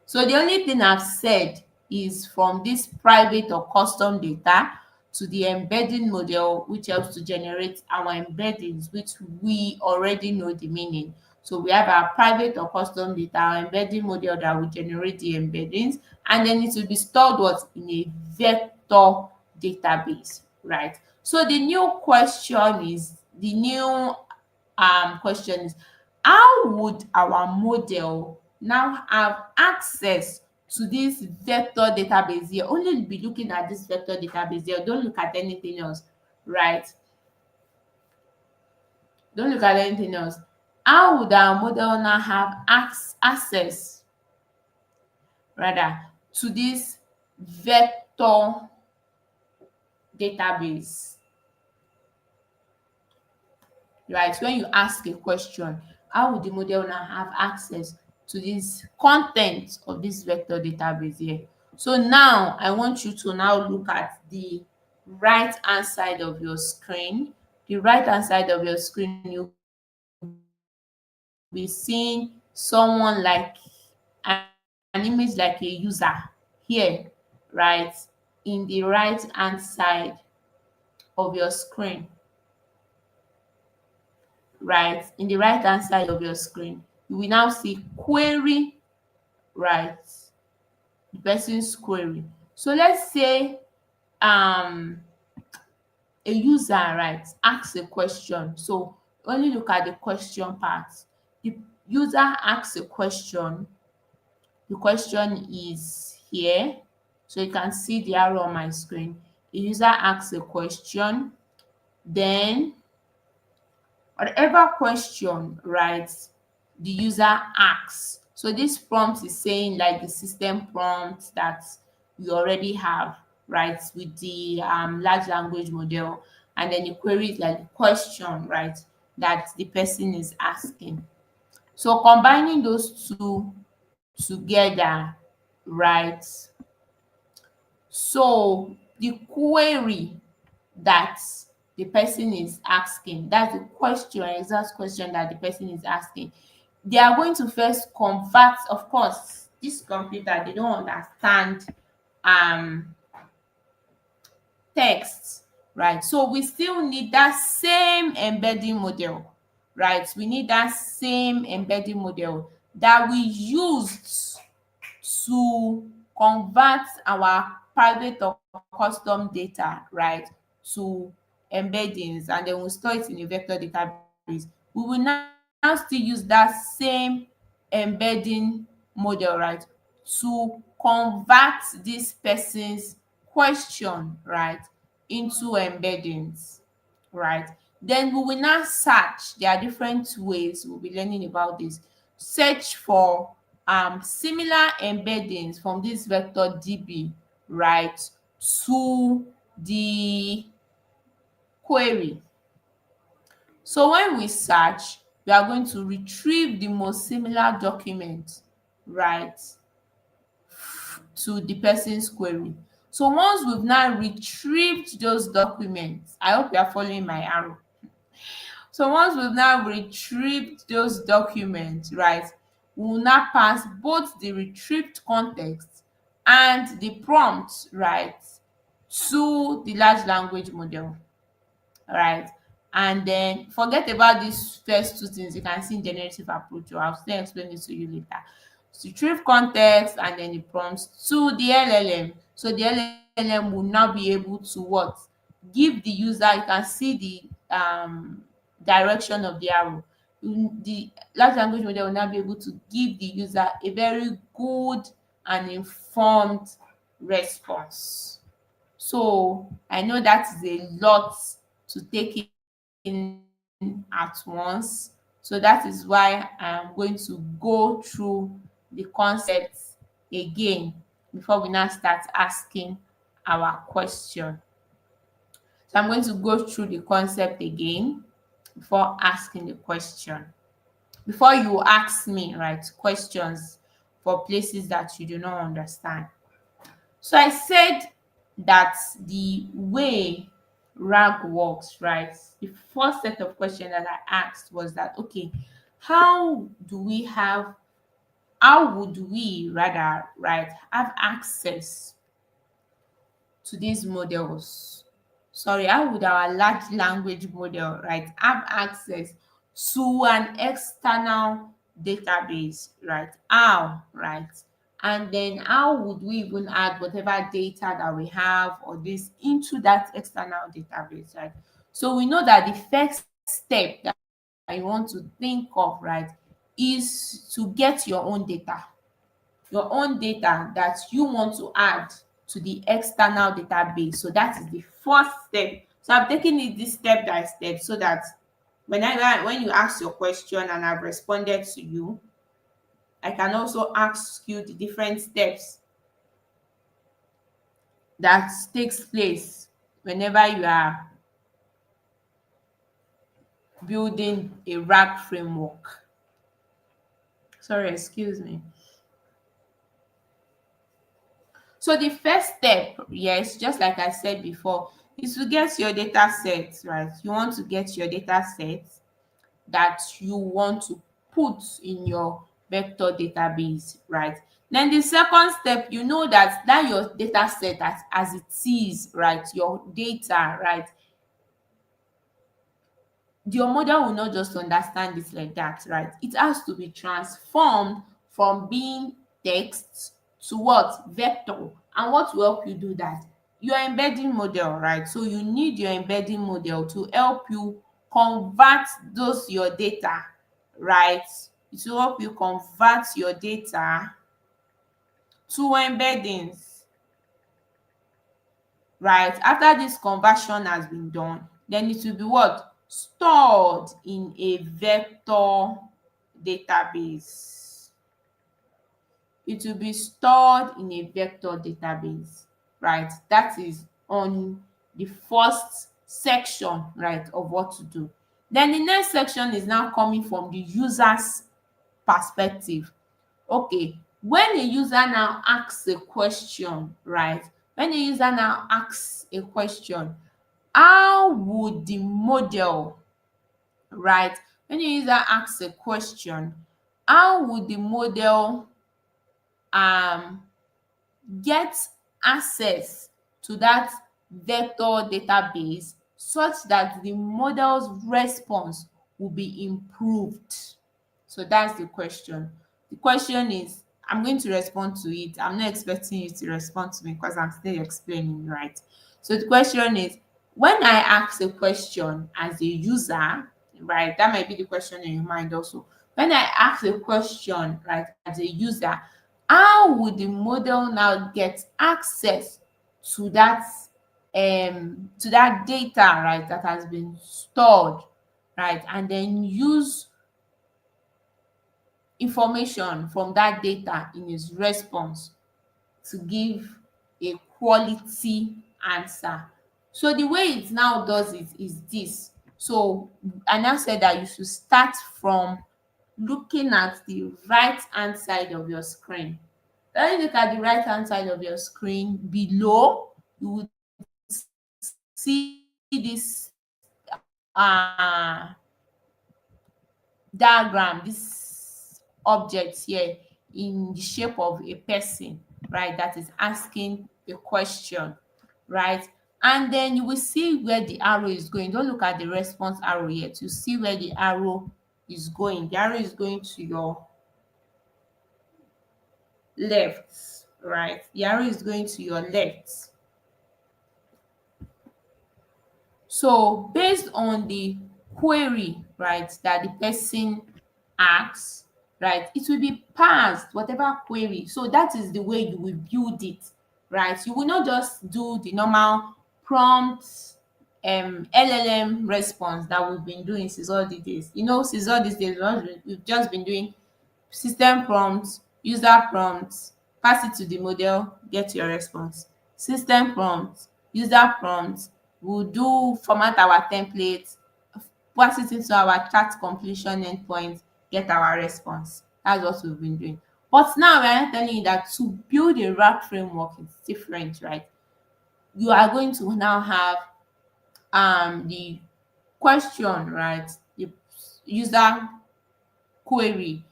So the only thing I've said is from this private or custom data to the embedding model, which helps to generate our embeddings, which we already know the meaning. So we have our private or custom data, our embedding model that will generate the embeddings, and then it will be stored what? In a vector database, right? So the new question is, how would our model now have access to this vector database here? Only be looking at this vector database here, don't look at anything else, right? Don't look at anything else. How would our model now have access rather to this vector database? Right, when you ask a question, how would the model now have access to this content of this vector database here? So now I want you to now look at the right hand side of your screen. The right hand side of your screen, you'll be seeing someone like an image like a user here, right, in the right hand side of your screen, right? In the right hand side of your screen, you will now see query, right? The person's query. So let's say um a user, right, asks a question. So only look at the question part. The user asks a question. The question is here. So you can see the arrow on my screen. The user asks a question. Then whatever question, right, the user asks. So this prompt is saying like the system prompt that we already have, right, with the large language model, and then the query is like the question, right, that the person is asking. So combining those two together, right, so the query that the person is asking, that's the question, exact question that the person is asking, they are going to first convert. Of course, this computer, they don't understand um text, right? So we still need that same embedding model, right? We need that same embedding model that we used to convert our private or custom data, right, to embeddings, and then we'll store it in a vector database. We will now still use that same embedding model, right, to convert this person's question, right, into embeddings, right? Then we will now search. There are different ways we'll be learning about this. Search for similar embeddings from this vector DB, right, to the query. So when we search, we are going to retrieve the most similar document, right, to the person's query. So once we've now retrieved those documents, I hope you are following my arrow. So once we've now retrieved those documents, right, we will now pass both the retrieved context and the prompt, right, to the large language model, right? And then forget about these first two things you can see in generative approach, or I'll still explain it to you later. So retrieve context and then the prompts to the LLM. So the LLM will now be able to what? Give the user, you can see the direction of the arrow. The large language model will now be able to give the user a very good and informed response. So I know that is a lot to take in at once. So that is why I'm going to go through the concepts again before we now start asking our question. So I'm going to go through the concept again before asking the question. Before you ask me, right, questions for places that you do not understand. So I said that the way RAG works, right? The first set of questions that I asked was that, okay, how do we have, how would we rather, right, have access to these models? Sorry, how would our large language model, right, have access to an external database, right? How, right? And then how would we even add whatever data that we have or this into that external database, right? So we know that the first step that you want to think of, right, is to get your own data, that you want to add to the external database. So that is the first step. So I've taken it this step by step so that when you ask your question and I've responded to you, I can also ask you the different steps that takes place whenever you are building a RAG framework. Sorry, excuse me. So the first step, yes, just like I said before, is to get your data set, right? You want to get your data set that you want to put in your vector database, right? Then the second step, you know that your data set as it is, right? Your data, right? Your model will not just understand it like that, right? It has to be transformed from being text to what? Vector. And what will help you do that? Your embedding model, right? So you need your embedding model to help you convert those your data, right? It will help you convert your data to embeddings, right? After this conversion has been done, then it will be what? Stored in a vector database. It will be stored in a vector database, right? That is on the first section, right, of what to do. Then the next section is now coming from the user's perspective. Okay, when a user now asks a question, right? When a user now asks a question, how would the model, right? When a user asks a question, how would the model um get access to that vector database such that the model's response will be improved? So that's the question. The question is, I'm going to respond to it. I'm not expecting you to respond to me because I'm still explaining, right? So the question is, when I ask a question as a user, right, that might be the question in your mind also. When I ask a question, right, as a user, how would the model now get access to that data, right, that has been stored, right, and then information from that data in his response to give a quality answer. So the way it now does it is this. So I now said that you should start from looking at the right hand side of your screen. When you look at the right hand side of your screen, below you would see this um diagram, this object here in the shape of a person, right, that is asking a question, right? And then you will see where the arrow is going. Don't look at the response arrow yet. You see where the arrow is going. The arrow is going to your left, right? The arrow is going to your left. So based on the query, right, that the person asks, right, it will be passed, whatever query. So that is the way you will build it, right? You will not just do the normal prompt LLM response that we've been doing since all these days. Since all these days, we've just been doing system prompt, user prompt, pass it to the model, get your response. System prompt, user prompt, we'll do format our template, pass it into our chat completion endpoint, get our response. That's what we've been doing. But now we are telling you that to build a RAG framework is different, right? You are going to now have the question, right? The user query,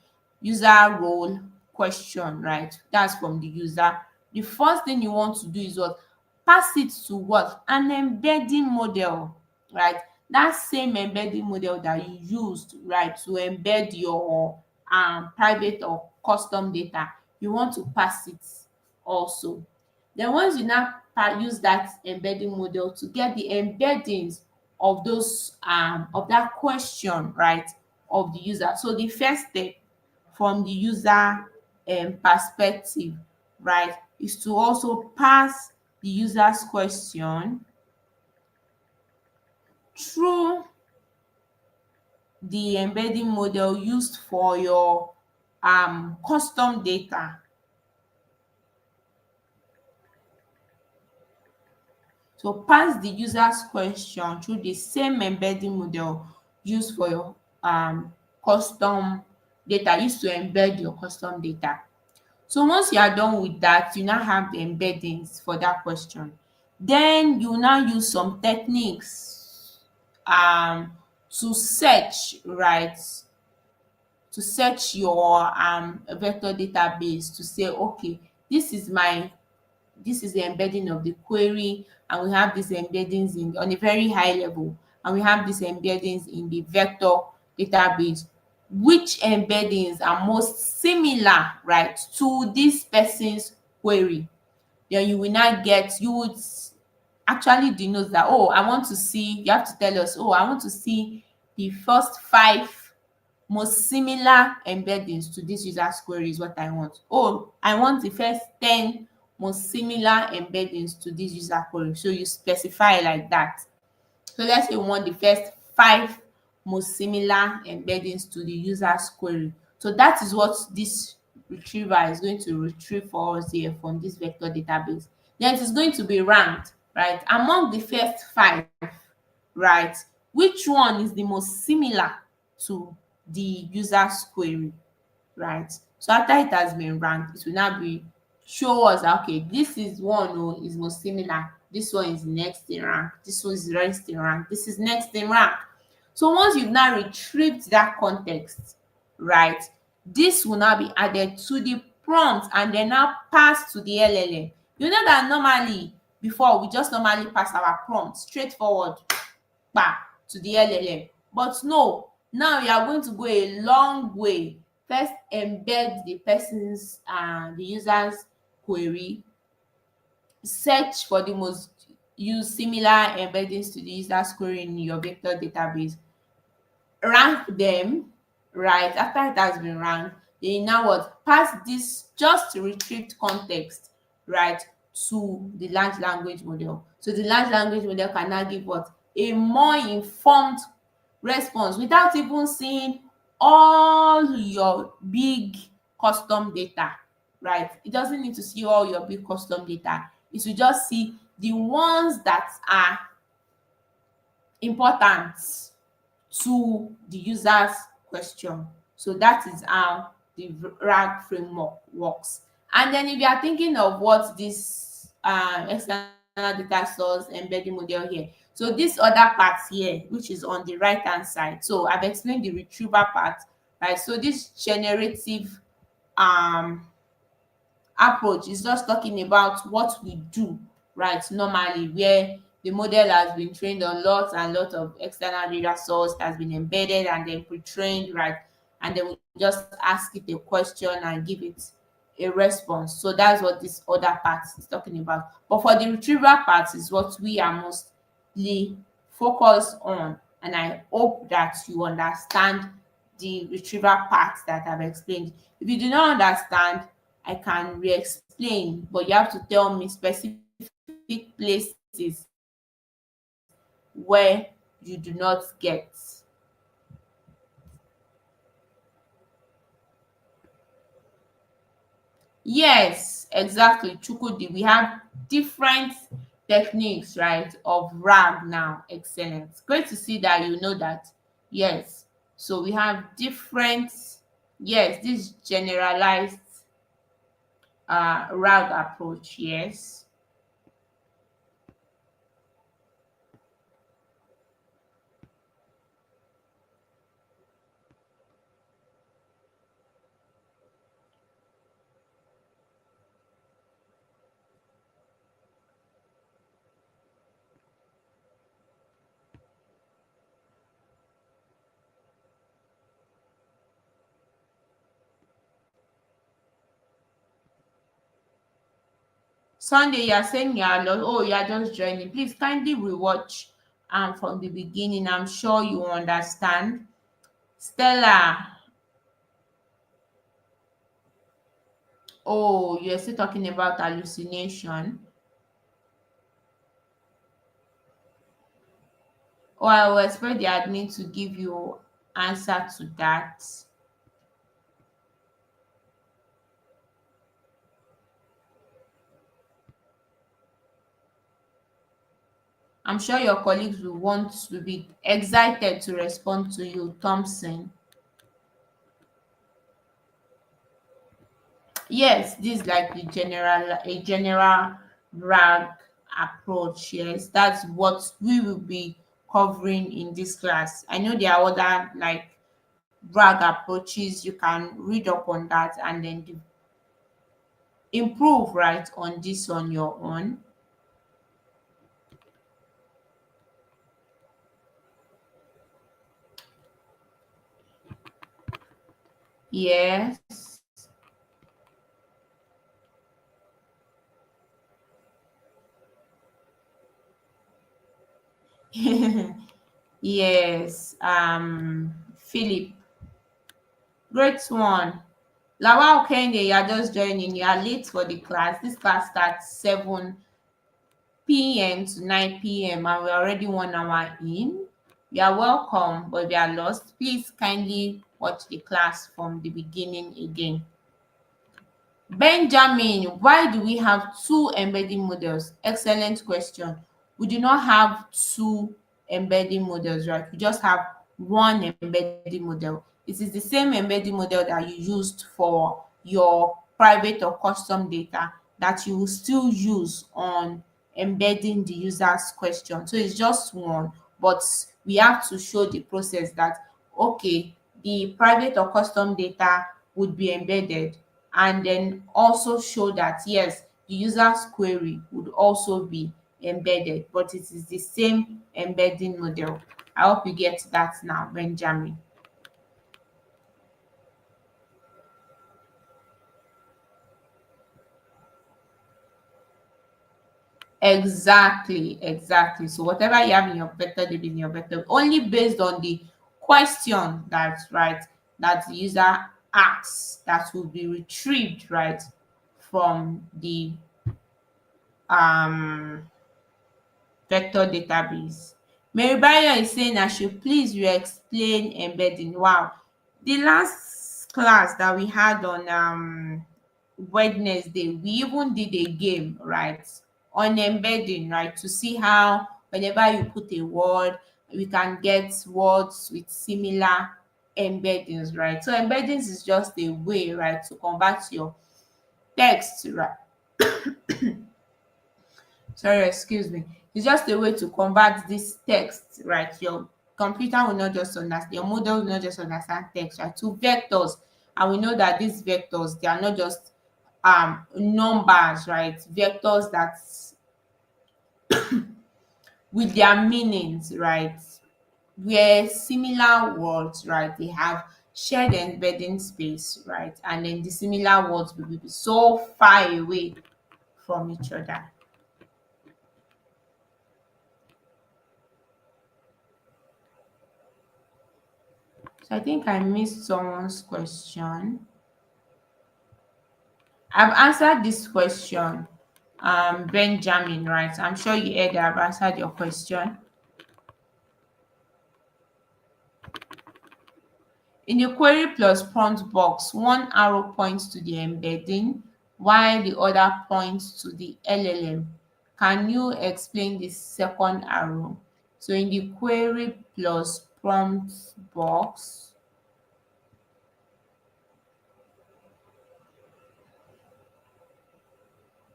user role question, right? That's from the user. The first thing you want to do is what? Pass it to what? An embedding model, right? That same embedding model that you used, right, to embed your private or custom data, you want to pass it also. Then once you now use that embedding model to get the embeddings of those of that question, right, of the user. So the first step from the user perspective, right, is to also pass the user's question through the embedding model used for your custom data. So pass the user's question through the same embedding model used for your custom data, used to embed your custom data. So once you are done with that, you now have the embeddings for that question. Then you now use some techniques to search, right? To search your vector database to say, okay, this is the embedding of the query, and we have these embeddings on a very high level, and we have these embeddings in the vector database. Which embeddings are most similar, right, to this person's query? Then you would actually denote that, oh, I want to see, you have to tell us, oh, I want to see the first 5 most similar embeddings to this user's query is what I want. Oh, I want the first 10 most similar embeddings to this user query. So you specify like that. So let's say we want the first 5 most similar embeddings to the user's query. So that is what this retriever is going to retrieve for us here from this vector database. Then it is going to be ranked, right, among the first 5, right? Which one is the most similar to the user's query, right? So after it has been ranked, it will now be show us that, okay, this is one is most similar, this one is next in rank, this one is next in rank, this is next in rank. So once you've now retrieved that context, right, this will now be added to the prompt and then now pass to the LLM. You know that normally before we just normally pass our prompt straightforward to the LLM, but no, now you are going to go a long way. First embed the user's query, search for the most use similar embeddings to the user's query in your vector database, rank them, right? After it has been ranked, then now what? Pass this just retrieved context, right, to the large language model. So the large language model can now give what? A more informed response without even seeing all your big custom data, right? It doesn't need to see all your big custom data. It will just see the ones that are important to the user's question. So that is how the RAG framework works. And then if you are thinking of what this external data source embedding model here, so this other part here, which is on the right hand side, so I've explained the retrieval part, right? So this generative um approach is just talking about what we do, right, normally, where the model has been trained on lots and lots of external data source, has been embedded and then pre-trained, right, and then we just ask it a question and give it a response. So that's what this other part is talking about. But for the retrieval part is what we are mostly focused on, and I hope that you understand the retrieval part that I've explained. If you do not understand, I can re-explain, but you have to tell me specific places where you do not get. Yes, exactly, Chukwudi. We have different techniques, right, of RAG now. Excellent. Great to see that you know that. Yes. So we have different, yes, this generalized RAG approach, yes. Sunday, you are saying you are lost. Oh, you are just joining. Please kindly rewatch from the beginning. I'm sure you understand. Stella, oh, you're still talking about hallucination. Oh, I will expect the admin to give you answer to that. I'm sure your colleagues will want to be excited to respond to you, Thompson. Yes, this is like the general RAG approach. Yes, that's what we will be covering in this class. I know there are other like RAG approaches. You can read up on that and then improve right on this on your own. Yes. Yes. Philip, great one. Lawal Kende, you are just joining. You are late for the class. This class starts 7 p.m. to 9 p.m. and we're already 1 hour in. You are welcome, but if you are lost, please kindly watch the class from the beginning again. Benjamin, why do we have two embedding models? Excellent question. We do not have two embedding models, right? We just have one embedding model. It is the same embedding model that you used for your private or custom data that you will still use on embedding the user's question. So it's just one, but we have to show the process that, okay, the private or custom data would be embedded, and then also show that yes, the user's query would also be embedded, but it is the same embedding model. I hope you get that now, Benjamin. Exactly, exactly. So whatever you have in your vector data in your vector, only based on the question that's right, that the user asks, that will be retrieved right from the um vector database. Mary Bayo is saying I should please re-explain embedding. Wow, The last class that we had on Wednesday, we even did a game, right, on embedding, right, to see how whenever you put a word, we can get words with similar embeddings, right? So embeddings is just a way, right, to convert your text, right? Sorry, excuse me. It's just a way to convert this text, right? Your computer will not just understand, your model will not just understand text, right, to vectors. And we know that these vectors, they are not just numbers, right? Vectors that with their meanings, right? Where similar words, right, they have shared embedding space, right? And then the similar words will be so far away from each other. So I think I missed someone's question. I've answered this question, Benjamin, right? I'm sure you heard that I've answered your question. In the query plus prompt box, one arrow points to the embedding while the other points to the LLM. Can you explain the second arrow? So in the query plus prompt box,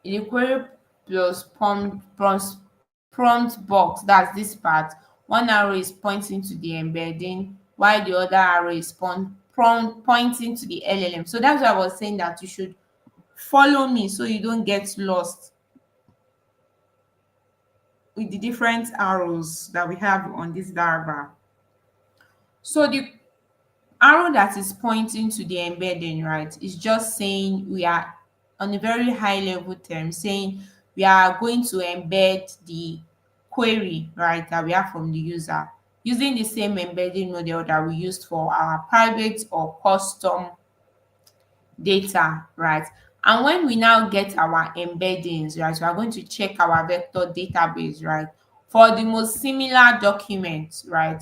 in the query plus prompt box, that's this part, one arrow is pointing to the embedding while the other arrow is pointing to the LLM. So that's why I was saying that you should follow me so you don't get lost with the different arrows that we have on this diagram. So the arrow that is pointing to the embedding, right, is just saying we are on a very high level term saying we are going to embed the query, right, that we have from the user using the same embedding model that we used for our private or custom data, right? And when we now get our embeddings, right, we are going to check our vector database, right, for the most similar documents, right,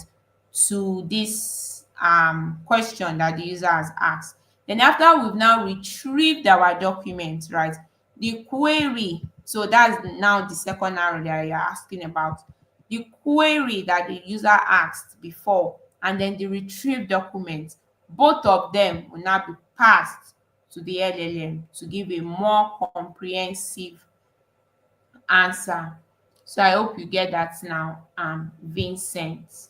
to this question that the user has asked. Then after we've now retrieved our document, right, the query, so that's now the second arrow that you're asking about, the query that the user asked before and then the retrieved document, both of them will now be passed to the LLM to give a more comprehensive answer. So I hope you get that now, Vincent.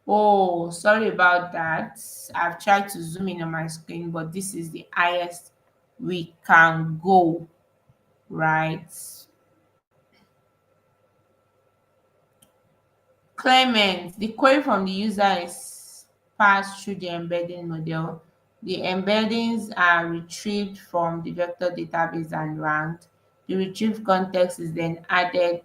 Oh, sorry about that. I've tried to zoom in on my screen, but this is the highest we can go, right? Clement, the query from the user is passed through the embedding model. The embeddings are retrieved from the vector database and ranked. The retrieved context is then added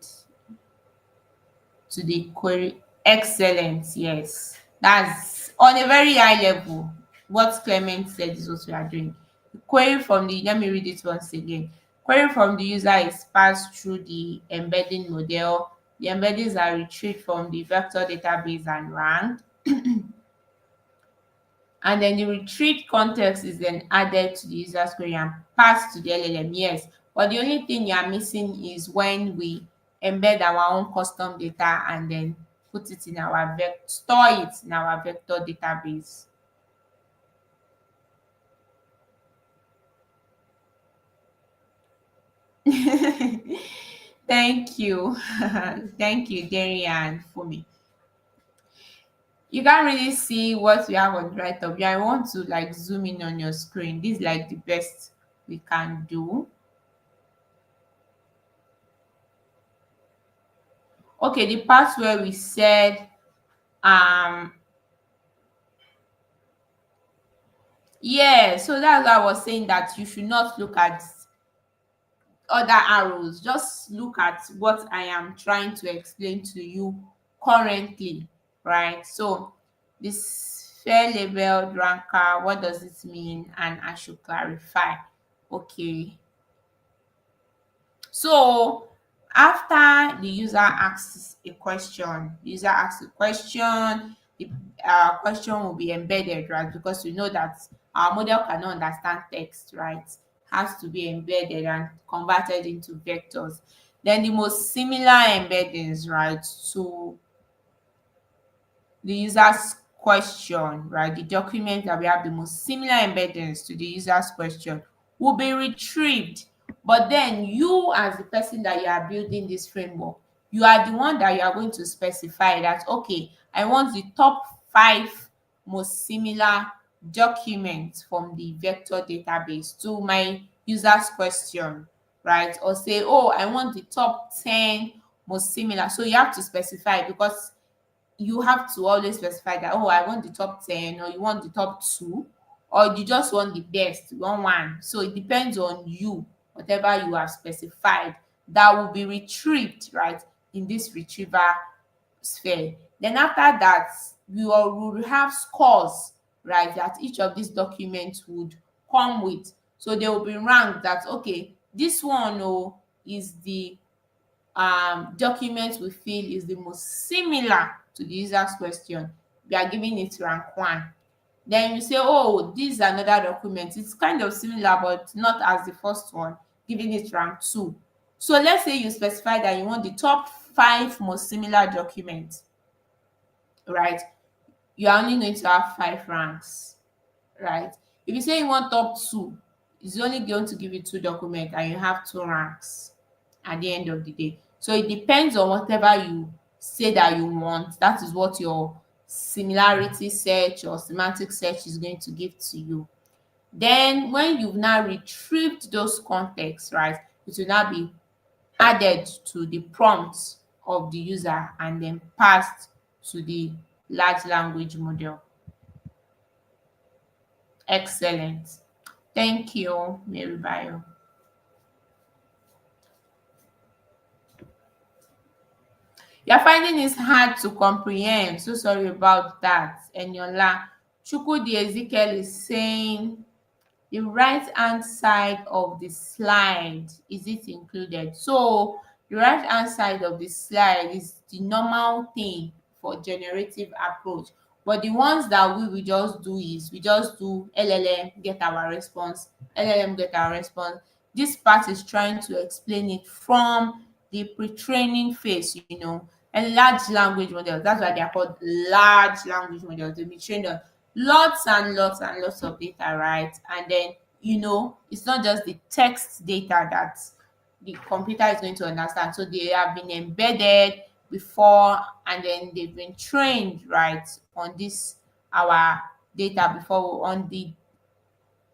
to the query. Excellent, yes. That's on a very high level. What Clement said is what we are doing. The query from the, let me read it once again. Query from the user is passed through the embedding model. The embeddings are retrieved from the vector database and ranked. And then the retrieved context is then added to the user's query and passed to the LLM. Yes, but the only thing you are missing is when we embed our own custom data and then put it in our store it in our vector database. Thank you. Thank you, Derry and Fumi. You can't really see what we have on the right of you. I want to like zoom in on your screen. This is like the best we can do. Okay, the part where we said um yeah, so that's why I was saying that you should not look at other arrows, just look at what I am trying to explain to you currently, right? So this fair labeled ranker, what does it mean? And I should clarify. Okay, so after the user asks a question, the question will be embedded, right? Because we know that our model cannot understand text, right? Has to be embedded and converted into vectors. Then the most similar embeddings, right, to the user's question, right? The document that we have the most similar embeddings to the user's question will be retrieved. But then you, as the person that you are building this framework, you are the one that you are going to specify that, okay, I want the top 5 most similar documents from the vector database to my user's question, right? Or say, oh, I want the top 10 most similar. So you have to specify, because you have to always specify that, oh, I want the top 10, or you want the top 2, or you just want the best, you want one. So it depends on you, whatever you have specified, that will be retrieved, right, in this retriever sphere. Then after that, we will have scores, right, that each of these documents would come with. So they will be ranked that, okay, this one, oh, is the document we feel is the most similar to the user's question. We are giving it rank 1. Then you say, oh, this is another document. It's kind of similar, but not as the first one, giving it rank 2. So let's say you specify that you want the top 5 most similar documents, right? You are only going to have 5 ranks, right? If you say you want top 2, it's only going to give you 2 documents and you have 2 ranks at the end of the day. So it depends on whatever you say that you want. That is what your similarity search or semantic search is going to give to you. Then when you've now retrieved those contexts, right, it will now be added to the prompts of the user and then passed to the large language model. Excellent. Thank you, Mary Bayo. You're finding this hard to comprehend. So sorry about that. Eniola. Chukwudi Ezekiel is saying the right hand side of the slide, is it included? So the right hand side of the slide is the normal thing for generative approach, but the ones that we will just do is we just do LLM get our response, LLM get our response. This part is trying to explain it from the pre-training phase, and large language models, that's why they are called large language models. They be trained on lots and lots and lots of data, right? And then, it's not just the text data that the computer is going to understand. So they have been embedded before, and then they've been trained, right, on this our data before, on the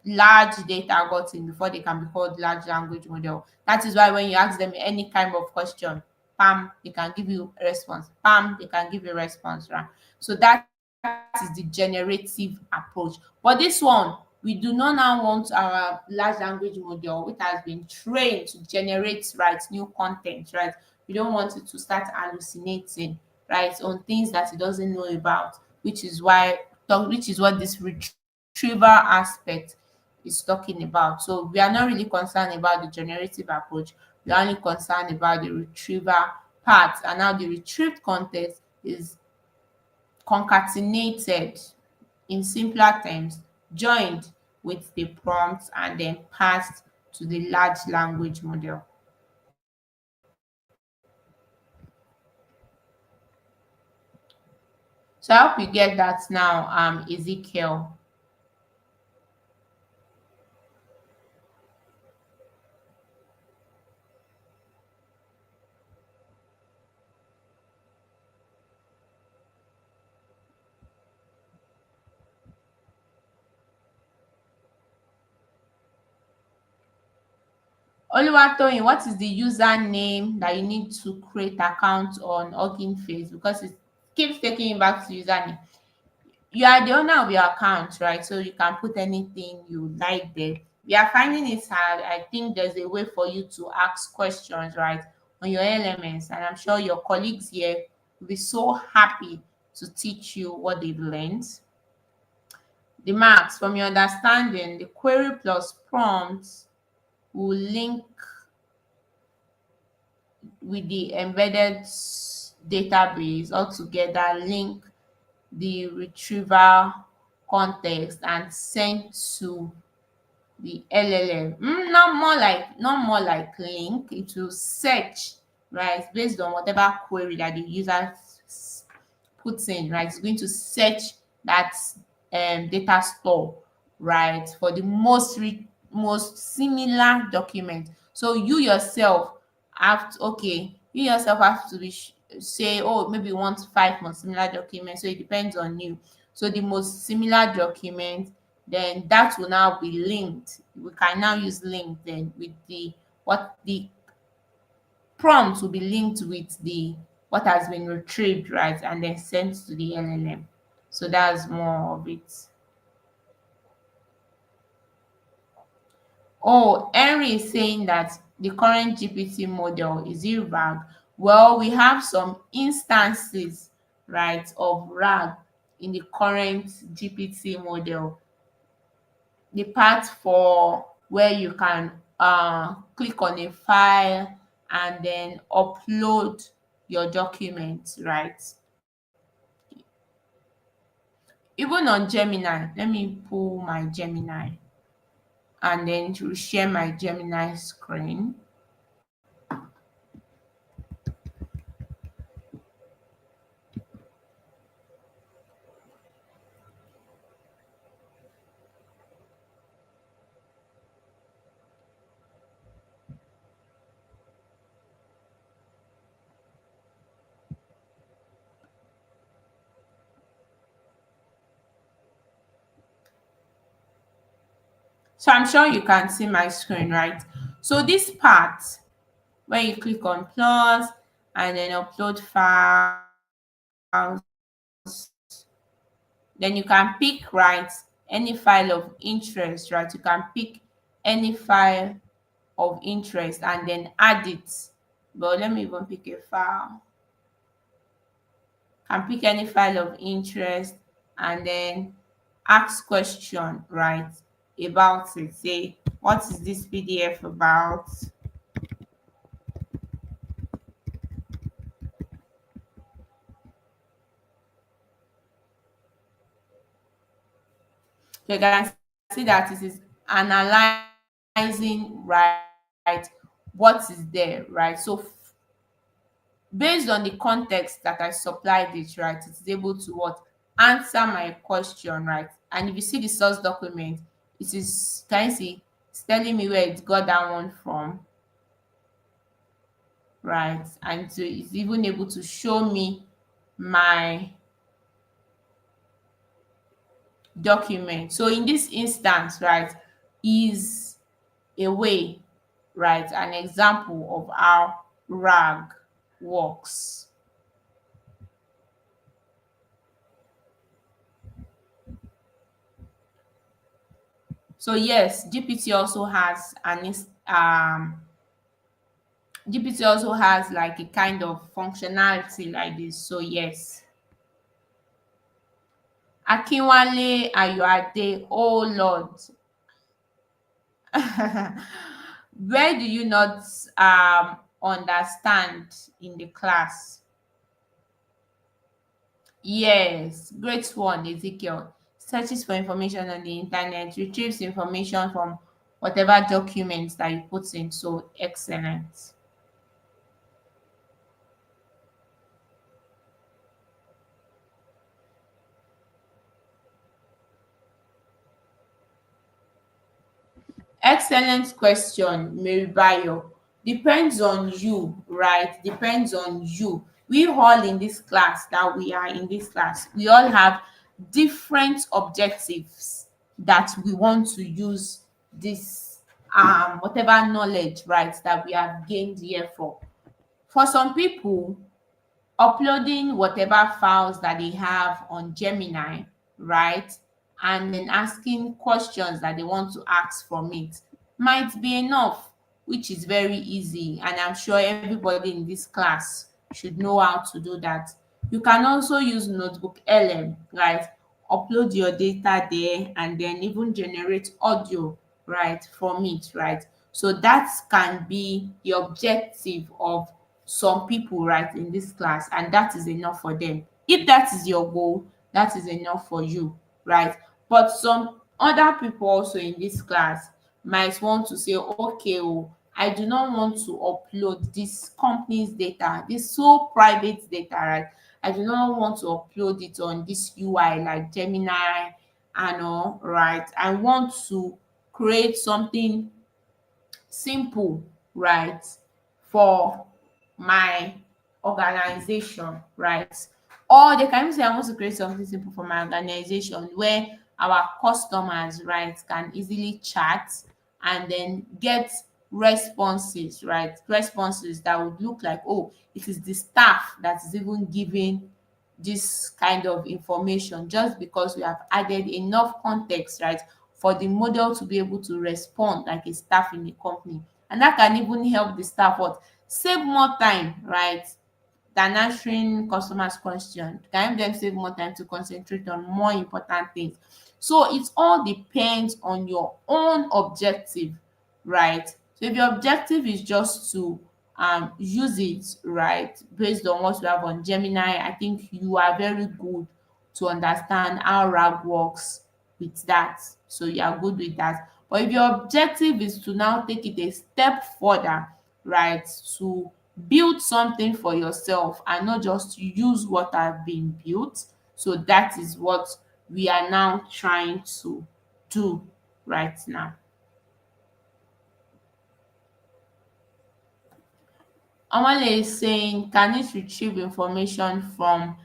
large data gotten before they can be called large language model. That is why when you ask them any kind of question, bam, they can give you a response. Bam, they can give you a response, right? So that is the generative approach. But this one, we do not now want our large language model, which has been trained to generate, right, new content, right? We don't want it to start hallucinating, right, on things that it doesn't know about, which is what this retrieval aspect is talking about. So we are not really concerned about the generative approach. We are only concerned about the retrieval part. And now the retrieved content is concatenated, in simpler terms, joined with the prompts and then passed to the large language model. So I hope you get that now, Ezekiel. Oluwatoyin, what is the username that you need to create account on Hugging Face? Because it keeps taking you back to username. You are the owner of your account, right? So you can put anything you like there. We are finding it hard. I think there's a way for you to ask questions, right, on your elements, and I'm sure your colleagues here will be so happy to teach you what they've learned. The marks, from your understanding, the query plus prompts will link with the embedded database altogether, link the retrieval context and send to the LLM. Not more like link. It will search, right, based on whatever query that the user puts in, right? It's going to search that data store, right, for the most similar document. So you yourself have to say, oh, maybe you want 5 most similar documents. So it depends on you. So the most similar document, then that will now be linked. We can now use link then with the prompt will be linked with the what has been retrieved, right, and then sent to the LLM. So that's more of it. Oh, Henry is saying that the current GPT model is it RAG? Well, we have some instances, right, of RAG in the current GPT model. The part for where you can click on a file and then upload your documents, right? Even on Gemini, let me pull my Gemini and then to share my Gemini screen. So I'm sure you can see my screen, right? So this part where you click on plus and then upload files, then you can pick, right, any file of interest, right? You can pick any file of interest and then add it. But let me even pick a file. Can pick any file of interest and then ask question, right, about it. Say, what is this PDF about? So you can see that it is analyzing, right, what is there, right? So based on the context that I supplied it, right, it is able to what answer my question, right? And if you see the source document, it is, can you see, it's telling me where it got that one from, right? And so it's even able to show me my document. So in this instance, right, is a way, right, an example of how RAG works. So yes, GPT also has like a kind of functionality like this. So yes. Akinwale Ayoade, oh Lord. Where do you not understand in the class? Yes, great one, Ezekiel. Searches for information on the internet, retrieves information from whatever documents that you put in. So excellent. Excellent question, Meribayo. Depends on you, right? Depends on you. We all in this class, that we are in this class, we all have different objectives that we want to use this whatever knowledge, right, that we have gained here for. For some people, uploading whatever files that they have on Gemini, right? And then asking questions that they want to ask from it might be enough, which is very easy. And I'm sure everybody in this class should know how to do that. You can also use Notebook LM, right? Upload your data there and then even generate audio, right, from it, right? So that can be the objective of some people, right, in this class, and that is enough for them. If that is your goal, that is enough for you, right? But some other people also in this class might want to say, okay, oh, I do not want to upload this company's data, this so private data, right? I do not want to upload it on this UI like Gemini and all, right? I want to create something simple, right, for my organization, right? Or they can even say I want to create something simple for my organization where our customers, right, can easily chat and then get responses, right? Responses that would look like, oh, it is the staff that is even giving this kind of information, just because we have added enough context, right, for the model to be able to respond like a staff in a company. And that can even help the staff what? Save more time, right, than answering customers' question. Can help them save more time to concentrate on more important things. So it all depends on your own objective, right? So if your objective is just to use it, right, based on what you have on Gemini, I think you are very good to understand how RAG works with that. So you are good with that. But if your objective is to now take it a step further, right, to build something for yourself and not just use what have been built, so that is what we are now trying to do right now. Omale is saying, can it retrieve information from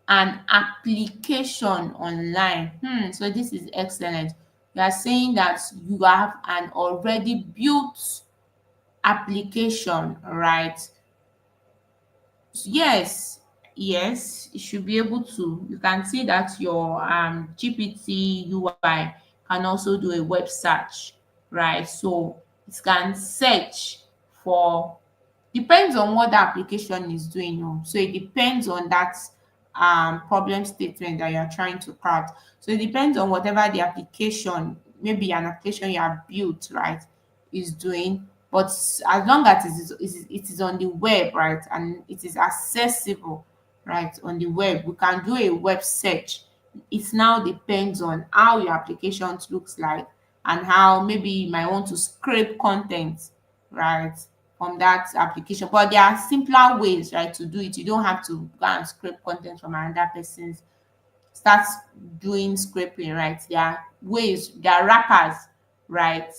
an application online? So this is excellent. You are saying that you have an already built application, right? Yes, yes, it should be able to. You can see that your GPT UI can also do a web search, right? So it can search for, depends on what the application is doing. Oh. So it depends on that problem statement that you're trying to craft. So it depends on whatever the application, maybe an application you have built, right, is doing. But as long as it is on the web, right, and it is accessible, right, on the web, we can do a web search. It now depends on how your application looks like and how maybe you might want to scrape content, right, from that application. But there are simpler ways, right, to do it. You don't have to go and scrape content from another person's, start doing scraping, right? There are ways, there are wrappers, right,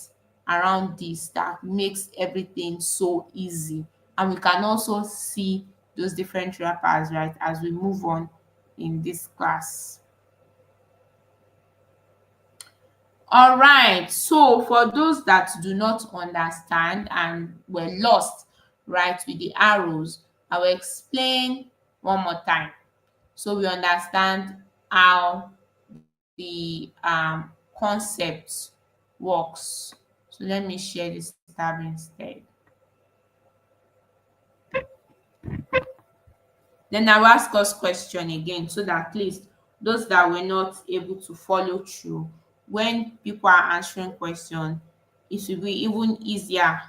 around this that makes everything so easy. And we can also see those different wrappers, right, as we move on in this class. All right. So for those that do not understand and were lost, right, with the arrows, I will explain one more time so we understand how the concept works. So let me share this tab instead. Then I will ask us question again so that at least those that were not able to follow through, when people are answering question, it will be even easier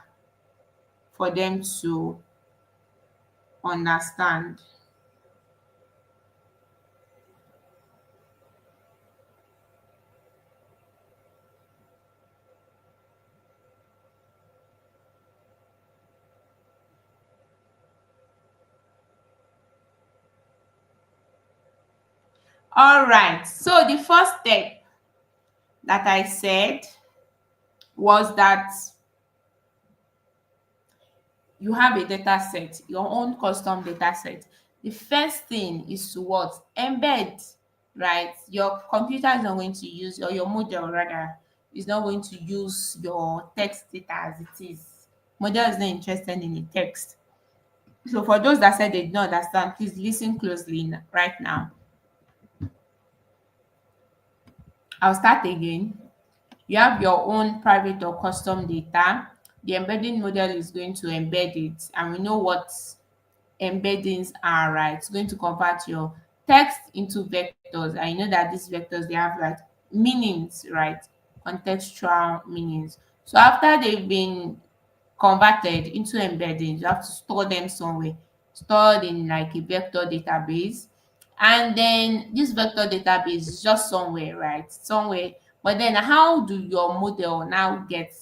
for them to understand. All right. So the first step that I said was that you have a data set, your own custom data set. The first thing is to what? Embed, right? Your computer is not going to use, or your model rather, is not going to use your text data as it is. Model is not interested in the text. So for those that said they did not understand, please listen closely right now. I'll start again. You have your own private or custom data. The embedding model is going to embed it, and we know what embeddings are, right? It's going to convert your text into vectors. I know that these vectors, they have like meanings, right? Contextual meanings. So after they've been converted into embeddings, you have to store them somewhere, stored in like a vector database, And then this vector database is just somewhere, right? Somewhere. But then how do your model now get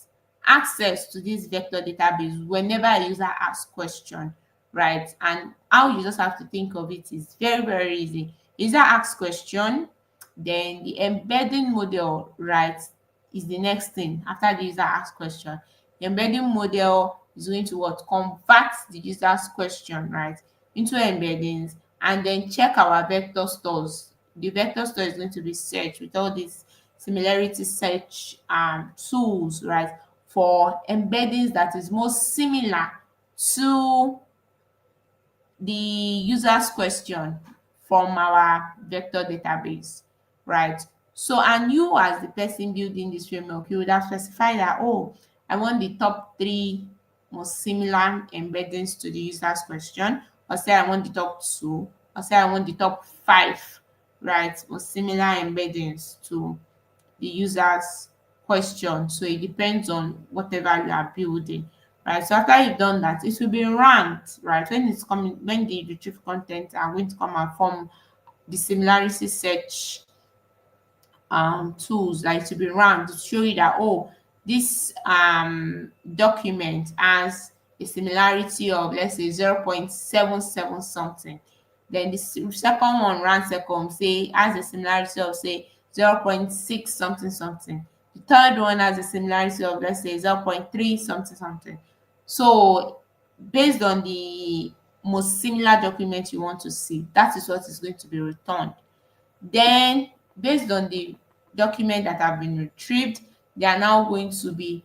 access to this vector database whenever a user asks question, right? And how you just have to think of it is very, very easy. User asks question, then the embedding model, right, is the next thing after the user asks question. The embedding model is going to what? Convert the user's question, right, into embeddings and then check our vector stores. The vector store is going to be searched with all these similarity search tools, right, for embeddings that is most similar to the user's question from our vector database, right? So, and you as the person building this framework, you would have specified that, oh, I want the top three most similar embeddings to the user's question, or say I want the top two, or say I want the top five, right, most similar embeddings to the user's question. So it depends on whatever you are building, right? So after you've done that, it will be ranked, right? When it's coming, when the retrieve content are going to come and form the similarity search tools, like to be ranked to show you that, oh, this document has a similarity of, let's say, 0.77 something. Then the second one rank second, say, has a similarity of, say, 0.6 something something. The third one has a similarity of, let's say, 0.3 something something. So based on the most similar document you want to see, that is what is going to be returned. Then, based on the document that have been retrieved, they are now going to be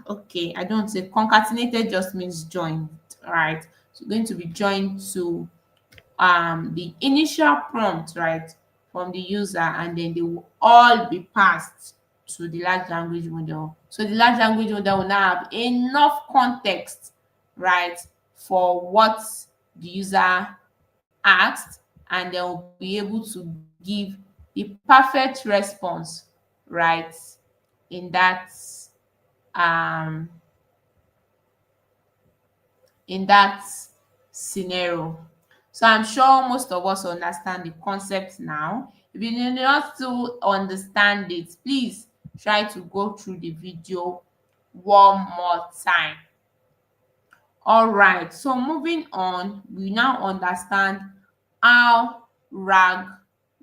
okay, I don't say concatenated, just means joined, right? So going to be joined to the initial prompt, right, from the user, and then they will all be passed to the large language model. So the large language model will now have enough context, right, for what the user asked, and they will be able to give the perfect response, right, in um that scenario. So I'm sure most of us understand the concept now. If you do not still understand it, please try to go through the video one more time. All right, so moving on, we now understand how RAG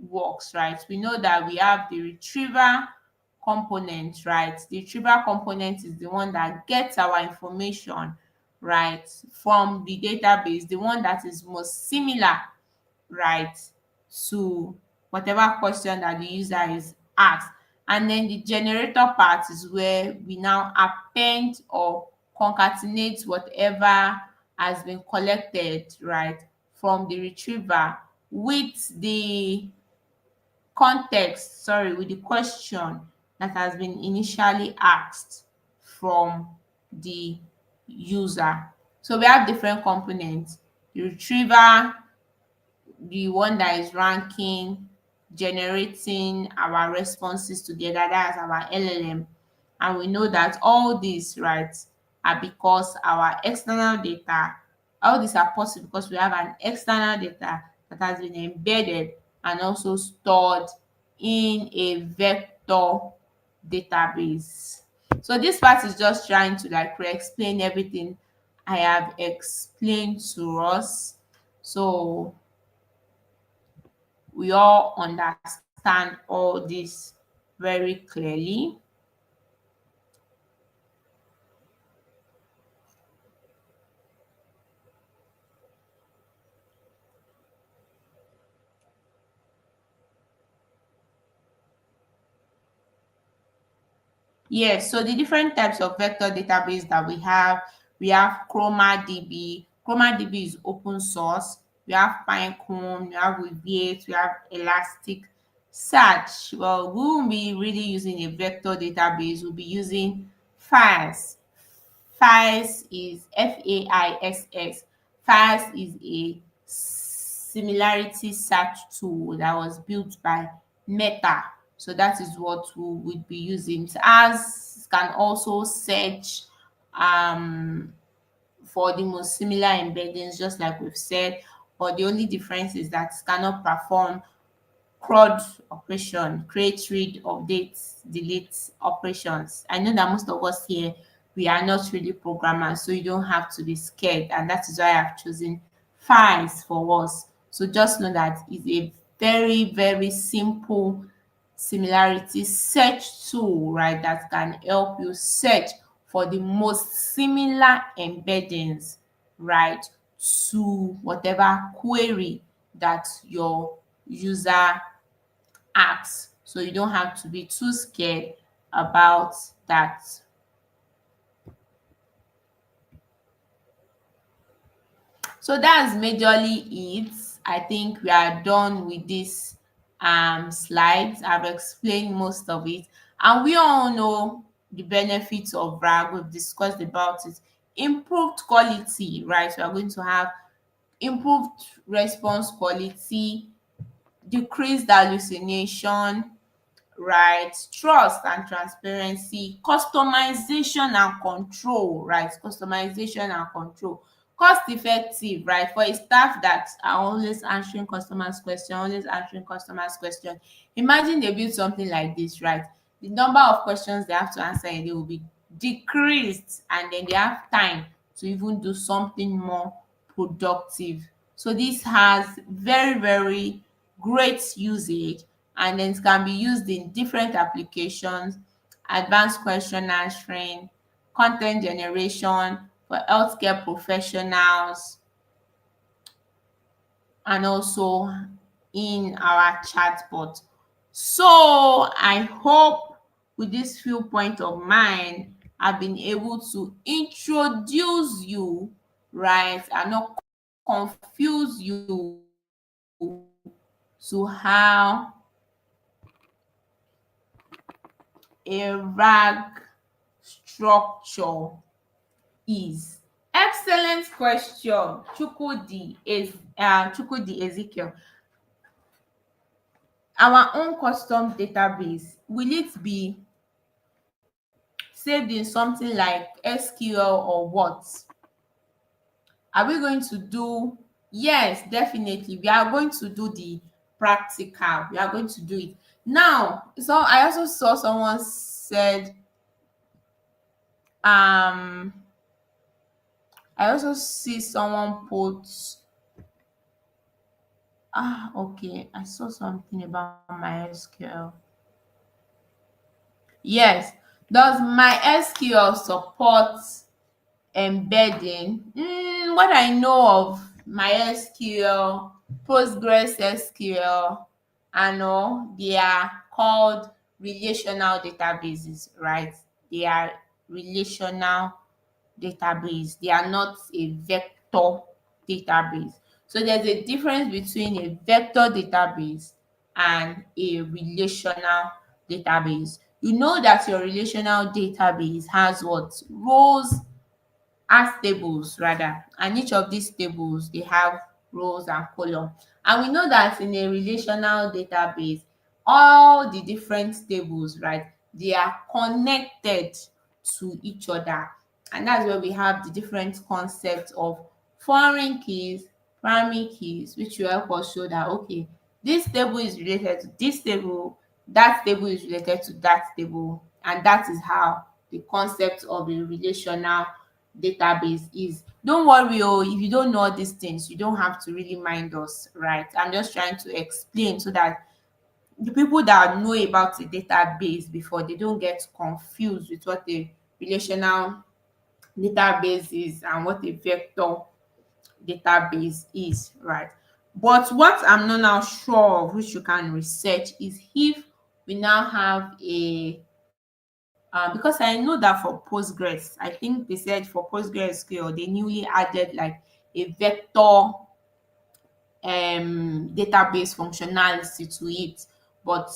works, right? We know that we have the retriever component, right? The retriever component is the one that gets our information, right, from the database, the one that is most similar, right, to whatever question that the user is asked. And then the generator part is where we now append or concatenate whatever has been collected, right, from the retriever with the context, sorry, with the question that has been initially asked from the user. So we have different components. The retriever, the one that is ranking, generating our responses together, that's our LLM. And we know that all these, right, are because our external data, all these are possible because we have an external data that has been embedded and also stored in a vector database. So this part is just trying to like re-explain everything I have explained to us. So we all understand all this very clearly. Yes, so the different types of vector database that we have ChromaDB. ChromaDB is open source. We have Pinecone, we have Weaviate, we have Elastic Search. Well, we won't be really using a vector database. We'll be using FAISS. FAISS is FAISS. FAISS is a similarity search tool that was built by Meta. So that is what we would be using. As can also search for the most similar embeddings, just like we've said. or the only difference is that it cannot perform CRUD operation, create, read, update, delete operations. I know that most of us here, we are not really programmers, so you don't have to be scared, and that is why I've chosen files for us. So just know that it's a very, very simple similarity search tool, right, that can help you search for the most similar embeddings, right, to whatever query that your user asks. So you don't have to be too scared about that. So that's majorly it. I think we are done with this slides. I've explained most of it, and we all know the benefits of RAG. We've discussed about it. Improved quality, right? We are going to have improved response quality, decreased hallucination, right, trust and transparency, customization and control, right, customization and control, cost effective, right, for a staff that are always answering customers question, always answering customers question. Imagine they build something like this, right, the number of questions they have to answer a day will be decreased, and then they have time to even do something more productive. So this has very, very great usage, and then it can be used in different applications, advanced question answering, content generation for healthcare professionals, and also in our chatbot. So I hope with this few point of mine, I've been able to introduce you, right, and not confuse you to how a RAG structure is. Excellent question, Chukwudi Ezekiel. Our own custom database, will it be saved in something like SQL or what? Are we going to do? Yes, definitely. We are going to do the practical. We are going to do it. Now, so I also saw someone said, um, I also see someone put, okay, I saw something about MySQL. Yes, does MySQL support embedding? What I know of MySQL, PostgreSQL, and all, they are called relational databases, right? They are relational database. They are not a vector database. So there's a difference between a vector database and a relational database. You know that your relational database has what? Rows, has tables rather, and each of these tables, they have rows and column. And we know that in a relational database, all the different tables, right, they are connected to each other, and that's where we have the different concepts of foreign keys, primary keys, which will help us show that, okay, this table is related to this table, that table is related to that table, and that is how the concept of a relational database is. Don't worry, if you don't know all these things, you don't have to really mind us, right? I'm just trying to explain so that the people that know about the database before, they don't get confused with what a relational database is and what a vector database is, right? But what I'm not now sure of, which you can research, is if we now have a because I know that for Postgres, I think they said for PostgreSQL they newly added like a vector database functionality to it, but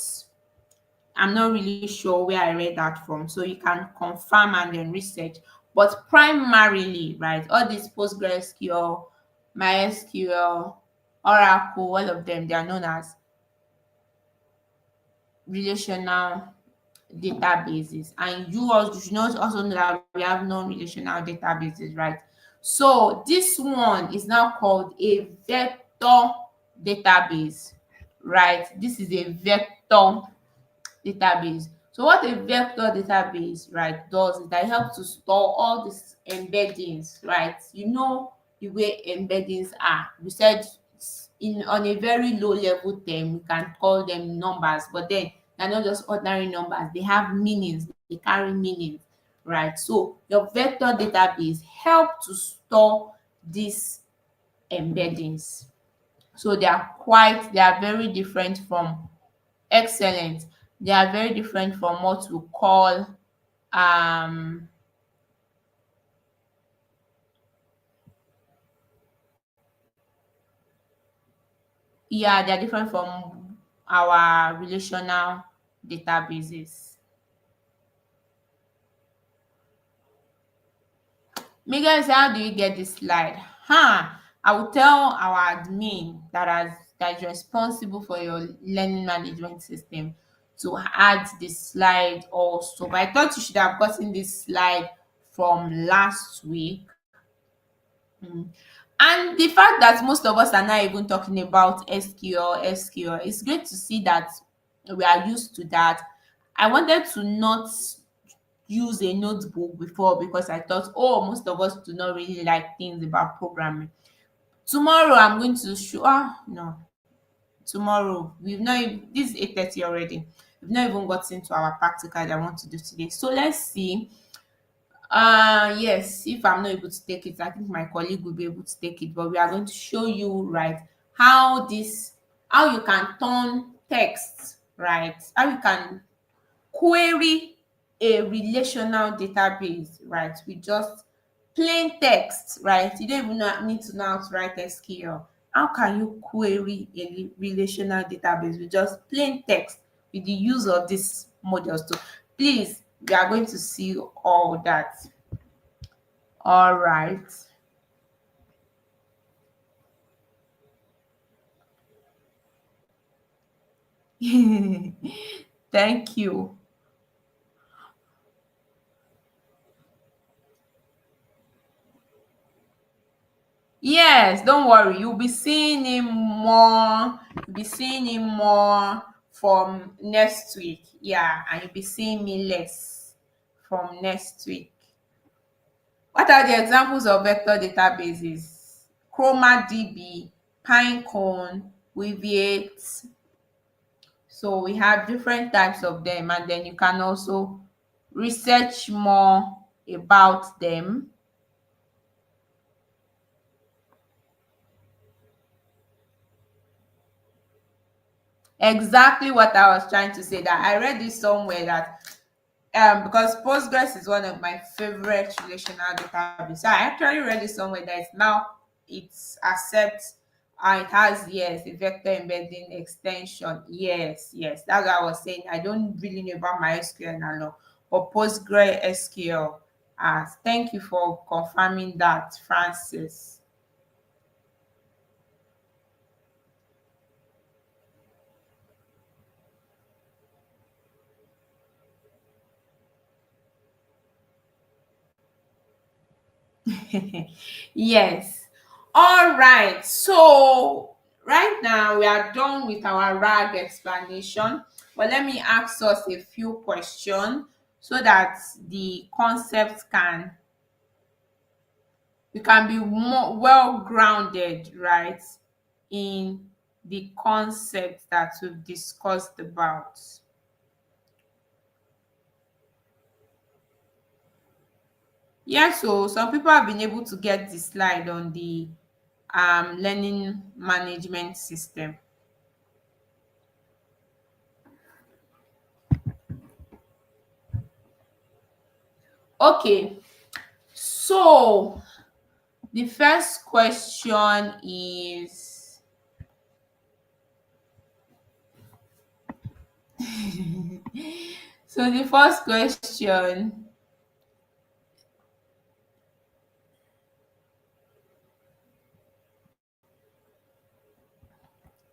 I'm not really sure where I read that from. So you can confirm and then research. But primarily, right, all these PostgreSQL, MySQL, Oracle, all of them, they are known as relational databases. And you also should not also know that we have non-relational databases, right? So this one is now called a vector database, right? This is a vector database. So what a vector database, right, does is that it helps to store all these embeddings, right? You know the way embeddings are. We said in on a very low level term, we can call them numbers, but then they're not just ordinary numbers. They have meanings. They carry meanings, right? So your vector database help to store these embeddings. So they are very different from excellent. They are very different from what we call um yeah, they are different from our relational databases. Megan say, how do you get this slide? I will tell our admin that is responsible for your learning management system to add this slide also. But I thought you should have gotten this slide from last week. And the fact that most of us are not even talking about SQL, it's great to see that we are used to that. I wanted to not use a notebook before because I thought, oh, most of us do not really like things about programming. Tomorrow I'm going to show no, tomorrow this is 8:30 already. We've not even gotten to our practical that I want to do today. So let's see. Yes, if I'm not able to take it, I think my colleague will be able to take it. But we are going to show you, right, how you can turn text, right? How you can query a relational database, right, with just plain text, right? You don't even need to know how to write SQL. How can you query a relational database with just plain text with the use of these modules? So please, we are going to see all that. All right. Thank you. Yes, don't worry. You'll be seeing him more. You'll be seeing him more from next week. Yeah, and you'll be seeing me less from next week. What are the examples of vector databases? ChromaDB, Pinecone, Weaviate. So we have different types of them, and then you can also research more about them. Exactly what I was trying to say, that I read this somewhere that because Postgres is one of my favorite relational database. So I actually read it somewhere that it's accepts and it has, yes, a vector embedding extension. Yes, that's what I was saying. I don't really know about MySQL now, but PostgreSQL. Thank you for confirming that, Francis. Yes. All right. So right now we are done with our RAG explanation. But let me ask us a few questions so that the concepts can we can be more well grounded, right, in the concept that we've discussed about. Yeah, so some people have been able to get the slide on the learning management system. Okay, so the first question is so the first question,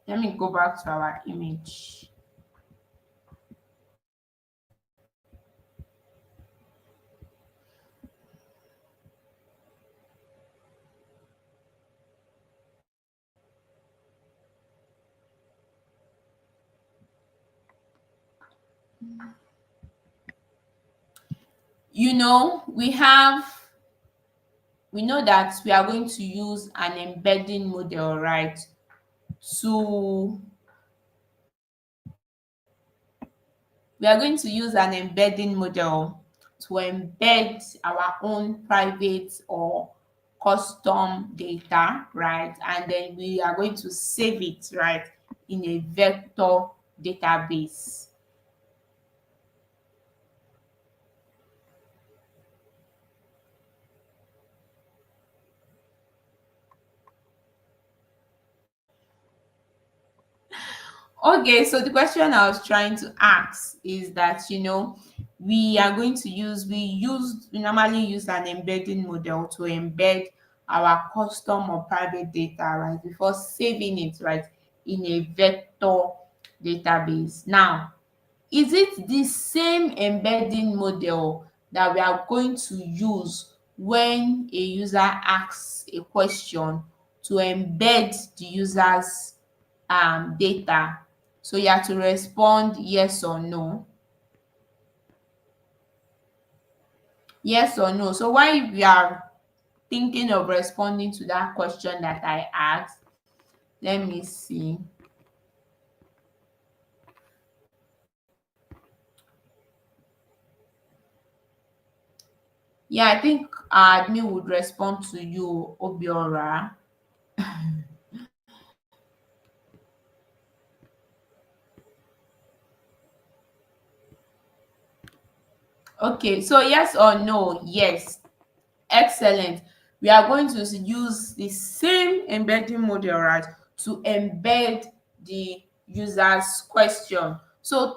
let me go back to our image. You know, we know that we are going to use an embedding model, right? To We are going to use an embedding model to embed our own private or custom data, right? And then we are going to save it, right, in a vector database. Okay, so the question I was trying to ask is that, we normally use an embedding model to embed our custom or private data, right, before saving it, right, in a vector database. Now, is it the same embedding model that we are going to use when a user asks a question to embed the user's data? So you have to respond yes or no. Yes or no. So while you are thinking of responding to that question that I asked, let me see. Yeah, I think admin would respond to you, Obiora. Okay, so yes or no? Yes. Excellent. We are going to use the same embedding model, right, to embed the user's question. So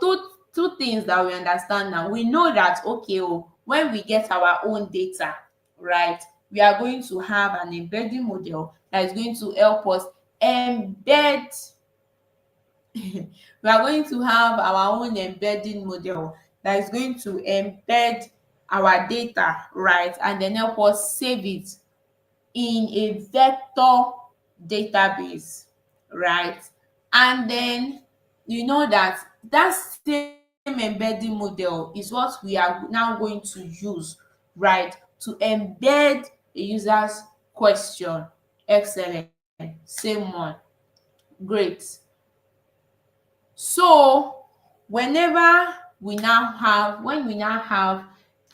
two things that we understand now. We know that, okay, when we get our own data, right, we are going to have an embedding model that is going to help us embed we are going to have our own embedding model that is going to embed our data, right, and then help us save it in a vector database, right? And then you know that that same embedding model is what we are now going to use, right, to embed a user's question. Excellent. Same one. Great. So when we now have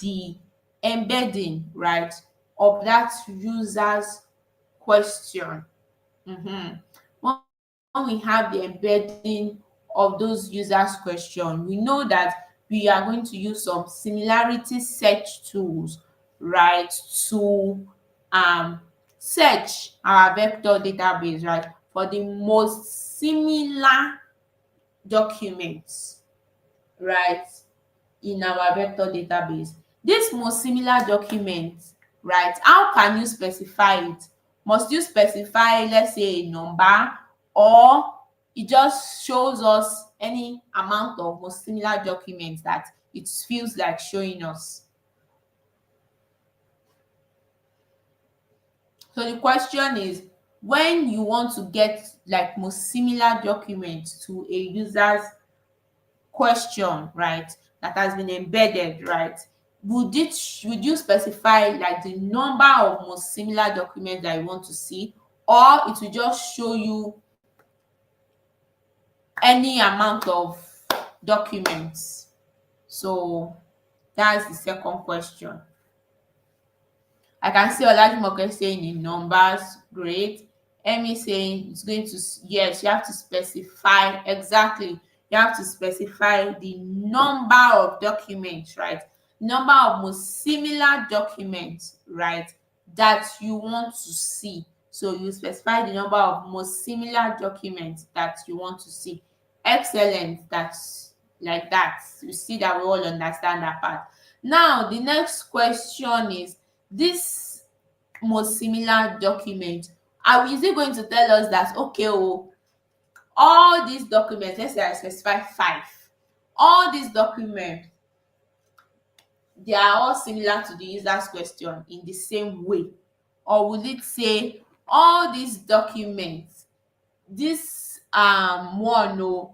the embedding, right, of that user's question, when we have the embedding of those users question, we know that we are going to use some similarity search tools, right, to um search our vector database, right, for the most similar documents, right, in our vector database. This most similar document, right, how can you specify it? Must you specify, let's say, a number, or it just shows us any amount of most similar documents that it feels like showing us? So the question is, when you want to get like most similar documents to a user's question, right, that has been embedded, right, would you specify like the number of most similar documents that you want to see, or it will just show you any amount of documents? So that's the second question. I can see Olajumoke saying in numbers, great. Emmy saying it's going to, yes, you have to specify exactly. You have to specify the number of documents, right? Number of most similar documents, right, that you want to see. So you specify the number of most similar documents that you want to see. Excellent. That's like that. You see that we all understand that part. Now, the next question is, this most similar document, is it going to tell us that, okay, all these documents, let's say I specify 5, all these documents, they are all similar to the user's question in the same way? Or will it say all these documents, this one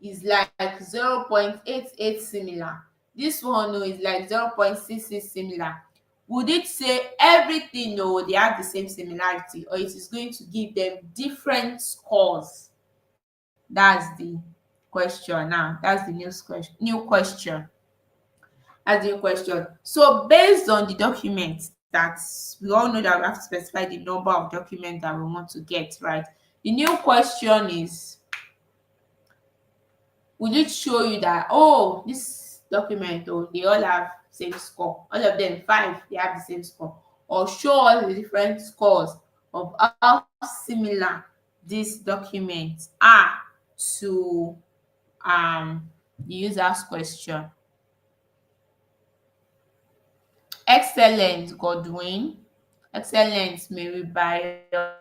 is like 0.88 similar. This one no is like 0.66 similar. Would it say everything no they have the same similarity, or it is going to give them different scores? That's the question now. That's the That's the new question. So based on the documents that we all know that we have to specify the number of documents that we want to get, right? The new question is, will it show you that, oh, this document, oh, they all have same score, all of them five, they have the same score, or show all the different scores of how similar these documents are to the user's question. Excellent, Godwin. Excellent, Marybayo.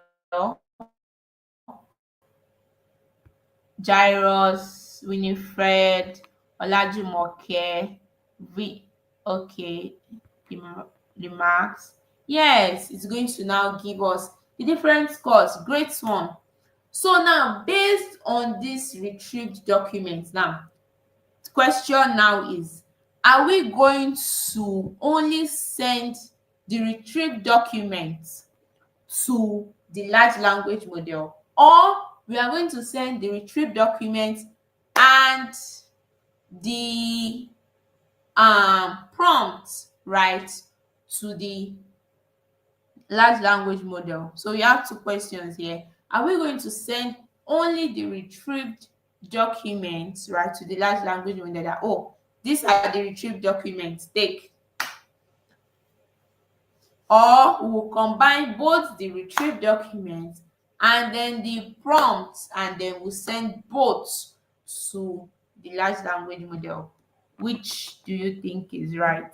Jairus, Winifred, Olajumoke, okay, remarks. Yes, it's going to now give us the different scores. Great one. So now, based on this retrieved document, now, the question now is, are we going to only send the retrieved documents to the large language model, or we are going to send the retrieved documents and the prompt, right, to the large language model? So we have two questions here. Are we going to send only the retrieved documents, right, to the large language model that, oh, these are the retrieved documents, take, or we will combine both the retrieved documents and then the prompts, and then we'll send both to the large language model? Which do you think is right?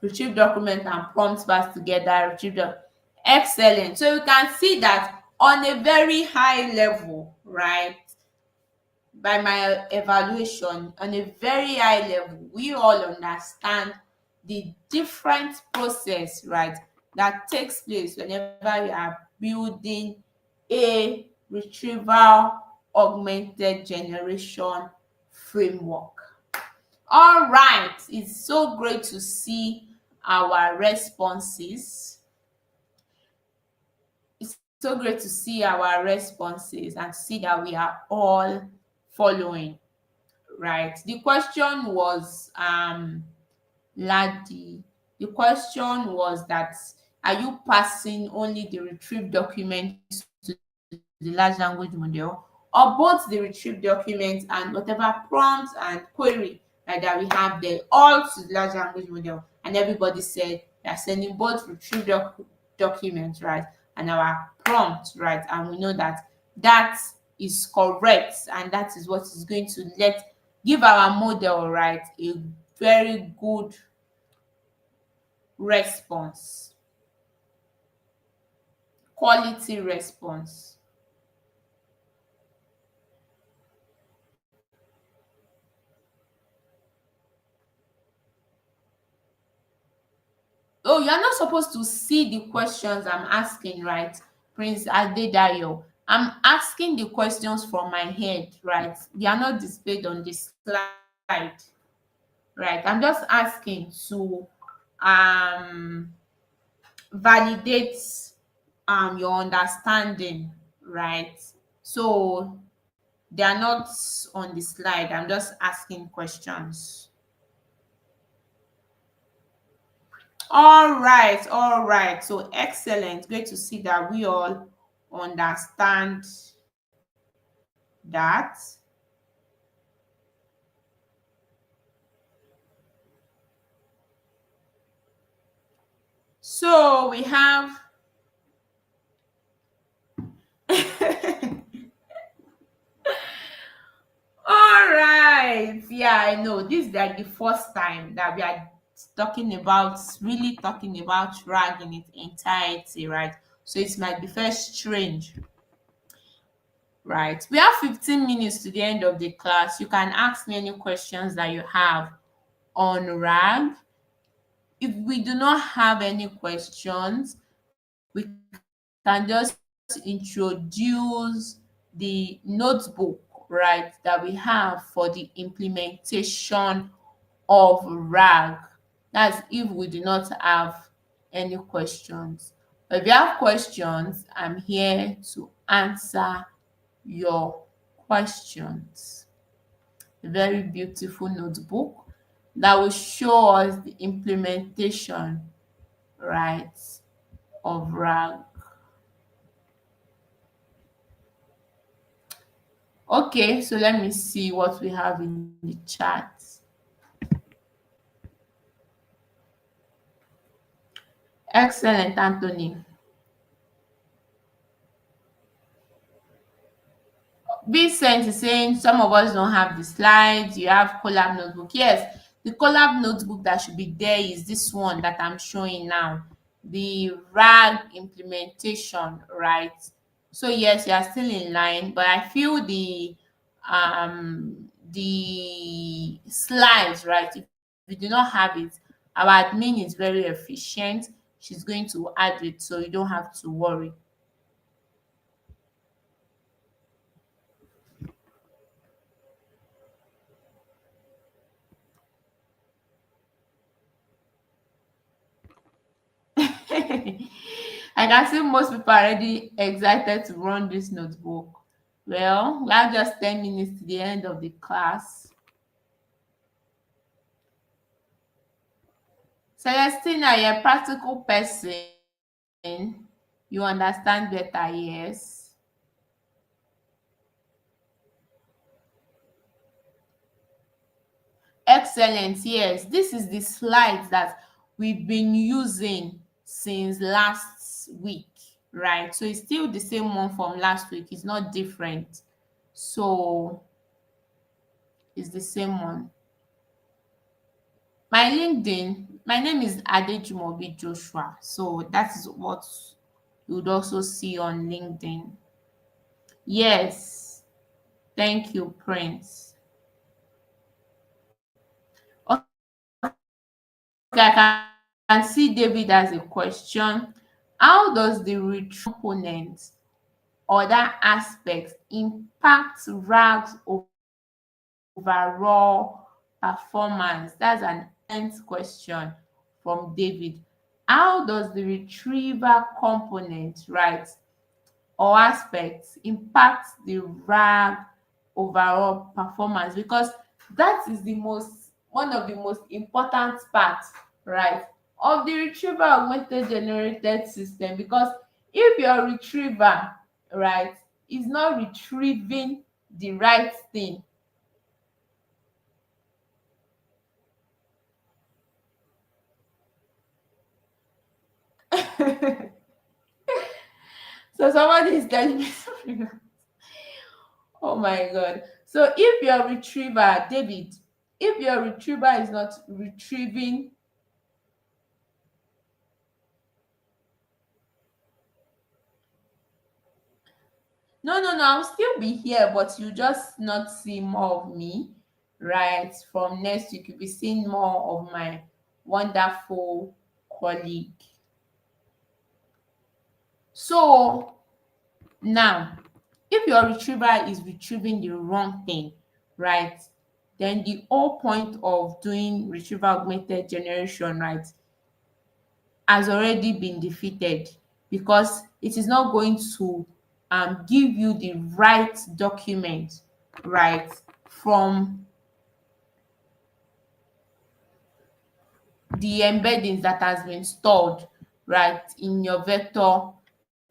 Retrieve document and prompts pass together, excellent. So you can see that on a very high level, right, by my evaluation, on a very high level, we all understand the different process, right, that takes place whenever you are building a retrieval augmented generation framework. All right, it's so great to see our responses. It's so great to see our responses and to see that we are all following, right? The question was, Ladi, the question was that, are you passing only the retrieved documents to the large language model, or both the retrieved documents and whatever prompt and query, like, that we have there, all to the large language model? And everybody said they are sending both retrieved documents, right, and our prompt, right? And we know that that is correct, and that is what is going to give our model, right, a very good response, quality response. Oh, you're not supposed to see the questions I'm asking, right, Prince Adedayo? I'm asking the questions from my head, right? They are not displayed on the slide, right? I'm just asking to um validate your understanding, right? So they are not on the slide. I'm just asking questions. All right. So excellent. Great to see that we all understand that. So we have all right. Yeah, I know. This is like the first time that we are really talking about RAG in its entirety, right? So it might be first strange. Right. We have 15 minutes to the end of the class. You can ask me any questions that you have on RAG. If we do not have any questions, we can just introduce the notebook, right, that we have for the implementation of RAG. That's if we do not have any questions. But if you have questions, I'm here to answer your questions. A very beautiful notebook that will show us the implementation, right, of RAG. Okay, so let me see what we have in the chat. Excellent, Anthony. Vincent is saying some of us don't have the slides. You have collab notebook. Yes, the collab notebook that should be there is this one that I'm showing now. The RAG implementation, right? So yes, you are still in line, but I feel the slides, right? If you do not have it, our admin is very efficient. She's going to add it, so you don't have to worry. I can see most people are already excited to run this notebook. Well, we have just 10 minutes to the end of the class. Celestina, you're a practical person. You understand better, yes. Excellent, yes. This is the slides that we've been using since last week, right? So it's still the same one from last week. It's not different. So it's the same one. My LinkedIn, my name is Adejumobi Joshua. So that is what you would also see on LinkedIn. Yes, thank you, Prince. Okay, I can see David has a question. How does the retrieval component or that aspect impact RAG's overall performance? That's an excellent question from David. How does the retrieval component, right, or aspects impact the RAG overall performance? Because that is the most one of the most important parts, right, of the retrieval augmented generated system. Because if your retriever, right, is not retrieving the right thing, so somebody is telling me something. Oh my god. So if your retriever, David, if your retriever is not retrieving, no, I'll still be here, but you just not see more of me, right? From next week, you'll be seeing more of my wonderful colleague. So now, if your retriever is retrieving the wrong thing, right, then the whole point of doing retrieval augmented generation, right, has already been defeated, because it is not going to give you the right document, right, from the embeddings that has been stored, right, in your vector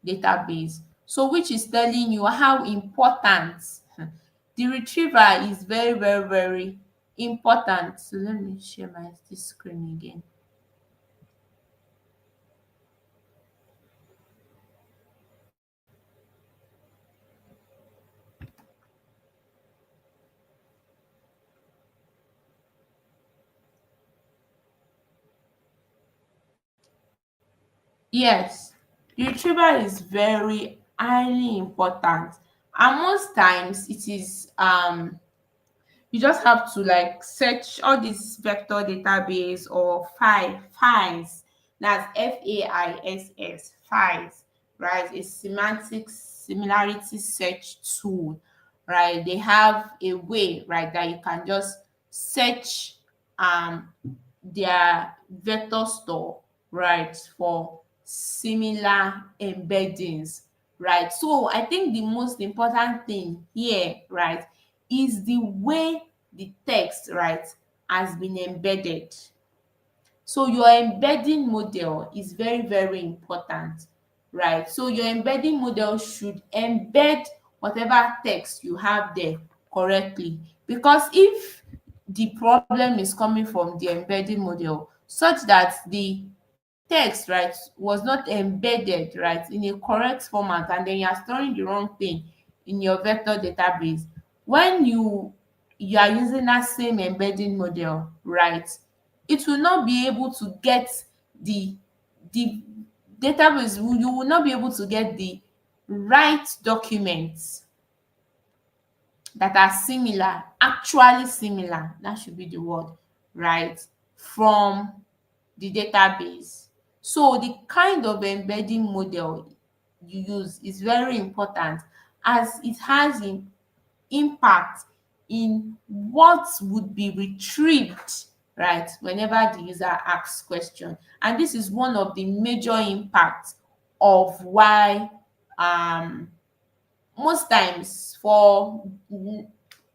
database. So which is telling you how important the retriever is. Very, very, very important. So let me share my this screen again. Yes, the retriever is very highly important, and most times it is you just have to like search all this vector database or files. That's FAISS, files, right? A semantic similarity search tool, right? They have a way, right, that you can just search um their vector store, right, for similar embeddings, right? So I think the most important thing here, right, is the way the text, right, has been embedded. So your embedding model is very, very important, right? So your embedding model should embed whatever text you have there correctly, because if the problem is coming from the embedding model such that the text, right, was not embedded, right, in a correct format, and then you are storing the wrong thing in your vector database, when you are using that same embedding model, right, it will not be able to get the the database, you will not be able to get the right documents that are similar, actually similar, that should be the word, right, from the database. So the kind of embedding model you use is very important, as it has an impact in what would be retrieved, right, whenever the user asks question. And this is one of the major impacts of why most times for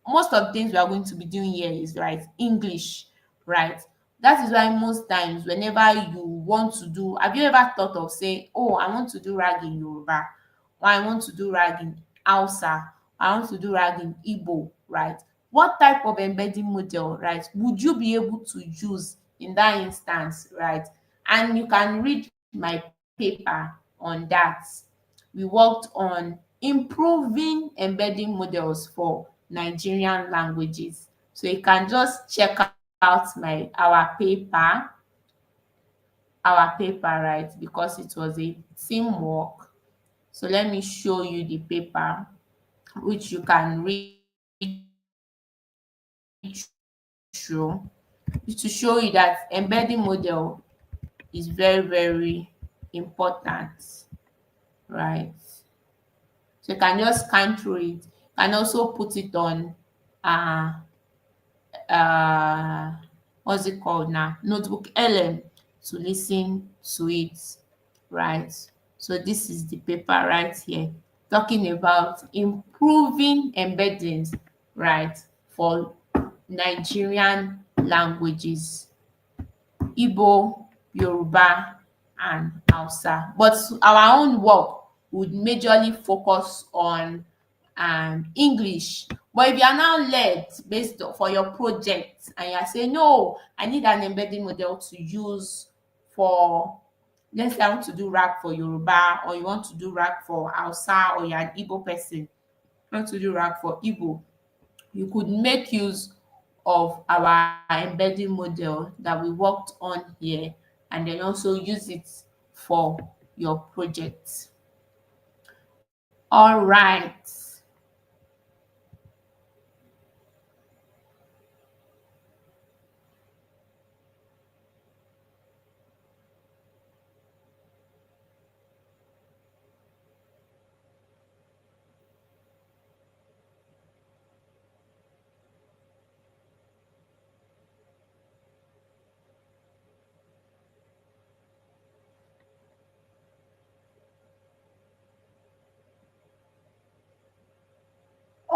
most of the things we are going to be doing here is, right, English, right? That is why most times whenever you want to do, have you ever thought of saying, oh, I want to do rag in Yoruba, or I want to do rag in Hausa, I want to do rag in Igbo, right? What type of embedding model, right, would you be able to use in that instance, right? And you can read my paper on that. We worked on improving embedding models for Nigerian languages. So you can just check out our paper, right? Because it was a teamwork. So let me show you the paper, which you can read through, to show you that embedding model is very, very important, right? So you can just scan through it. You can also put it on uh uh what's it called now, notebook LM, to listen to it, right? So this is the paper right here, talking about improving embeddings, right, for Nigerian languages, Igbo, Yoruba, and Hausa. But our own work would majorly focus on English. But if you are now led based for your project and you are saying, no, I need an embedding model to use for, let's say I want to do rag for Yoruba, or you want to do rag for Hausa, or you're an Igbo person, you want to do rag for Igbo, you could make use of our embedding model that we worked on here, and then also use it for your project. All right.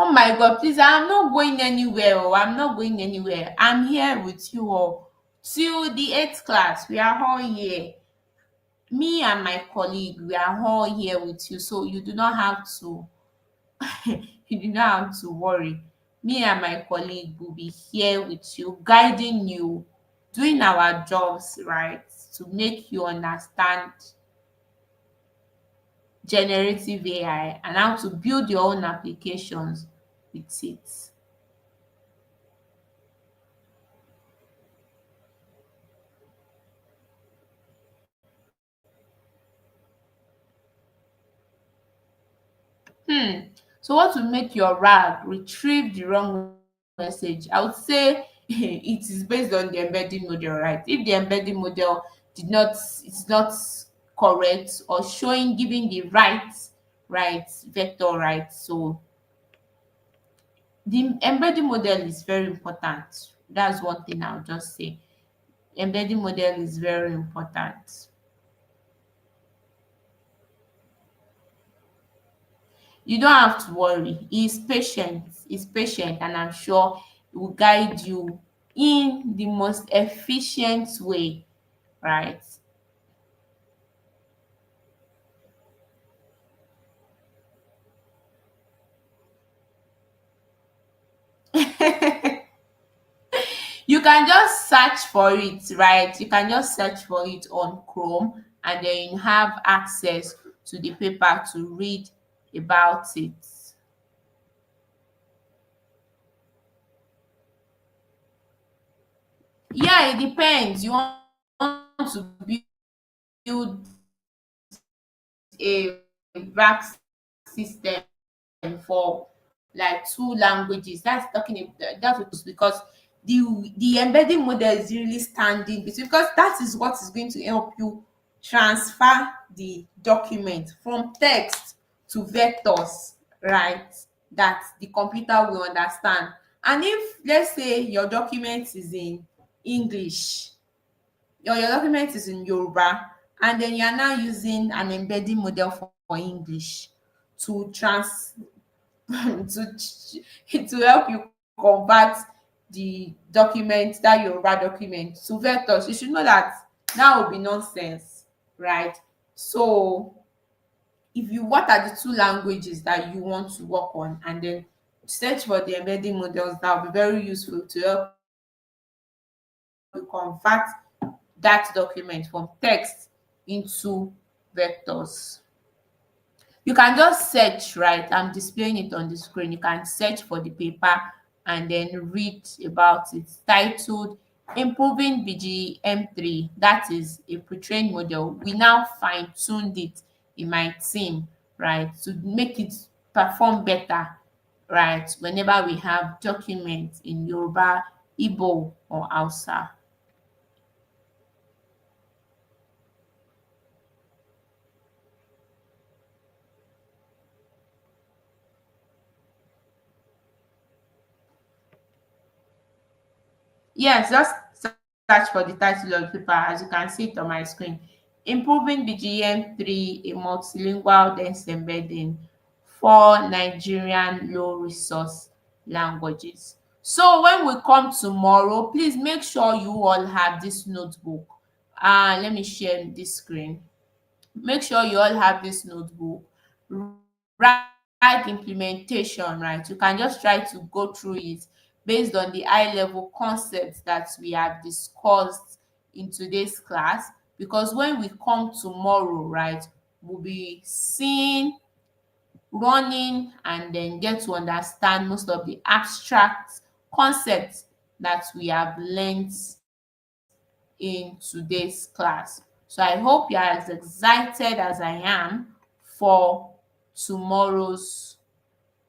Oh my God, please, I'm not going anywhere. Oh, I'm not going anywhere. I'm here with you all till the eighth class. We are all here. Me and my colleague, we are all here with you. So you do not have to you do not have to worry. Me and my colleague will be here with you, guiding you, doing our jobs, right, to make you understand generative AI and how to build your own applications with it. Hmm. So what will make your RAG retrieve the wrong message? I would say it is based on the embedding model, right? If the embedding model did not, it's not correct or showing, giving the right right? Vector, right? So the embedding model is very important. That's one thing I'll just say. Embedding model is very important. You don't have to worry. He's patient, and I'm sure he will guide you in the most efficient way, right? You can just search for it, right? You can just search for it on Chrome, and then you have access to the paper to read about it. Yeah, it depends. You want to build a rack system for like two languages. That's what, because the embedding model is really standing between, because that is what is going to help you transfer the document from text to vectors, right? That the computer will understand. And if, let's say, your document is in English, or your document is in Yoruba, and then you are now using an embedding model for English to to help you convert the document, that Yoruba document, to vectors, you should know that that will be nonsense, right? So if you, what are the two languages that you want to work on, and then search for the embedding models, that will be very useful to help you convert that document from text into vectors. You can just search, right? I'm displaying it on the screen. You can search for the paper and then read about it. Titled Improving BGM3, that is a pre-trained model. We now fine-tuned it in my team, right, to make it perform better, right, whenever we have documents in Yoruba, Igbo, or Hausa. Yes, just search for the title of the paper, as you can see it on my screen. Improving BGM3, a multilingual dense embedding for Nigerian low resource languages. So when we come tomorrow, please make sure you all have this notebook. Let me share this screen. Make sure you all have this notebook. Write implementation, right? You can just try to go through it based on the high level concepts that we have discussed in today's class, because when we come tomorrow, right, we'll be seeing, running, and then get to understand most of the abstract concepts that we have learned in today's class. So I hope you are as excited as I am for tomorrow's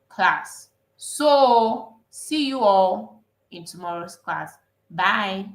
class. So see you all in tomorrow's class. Bye.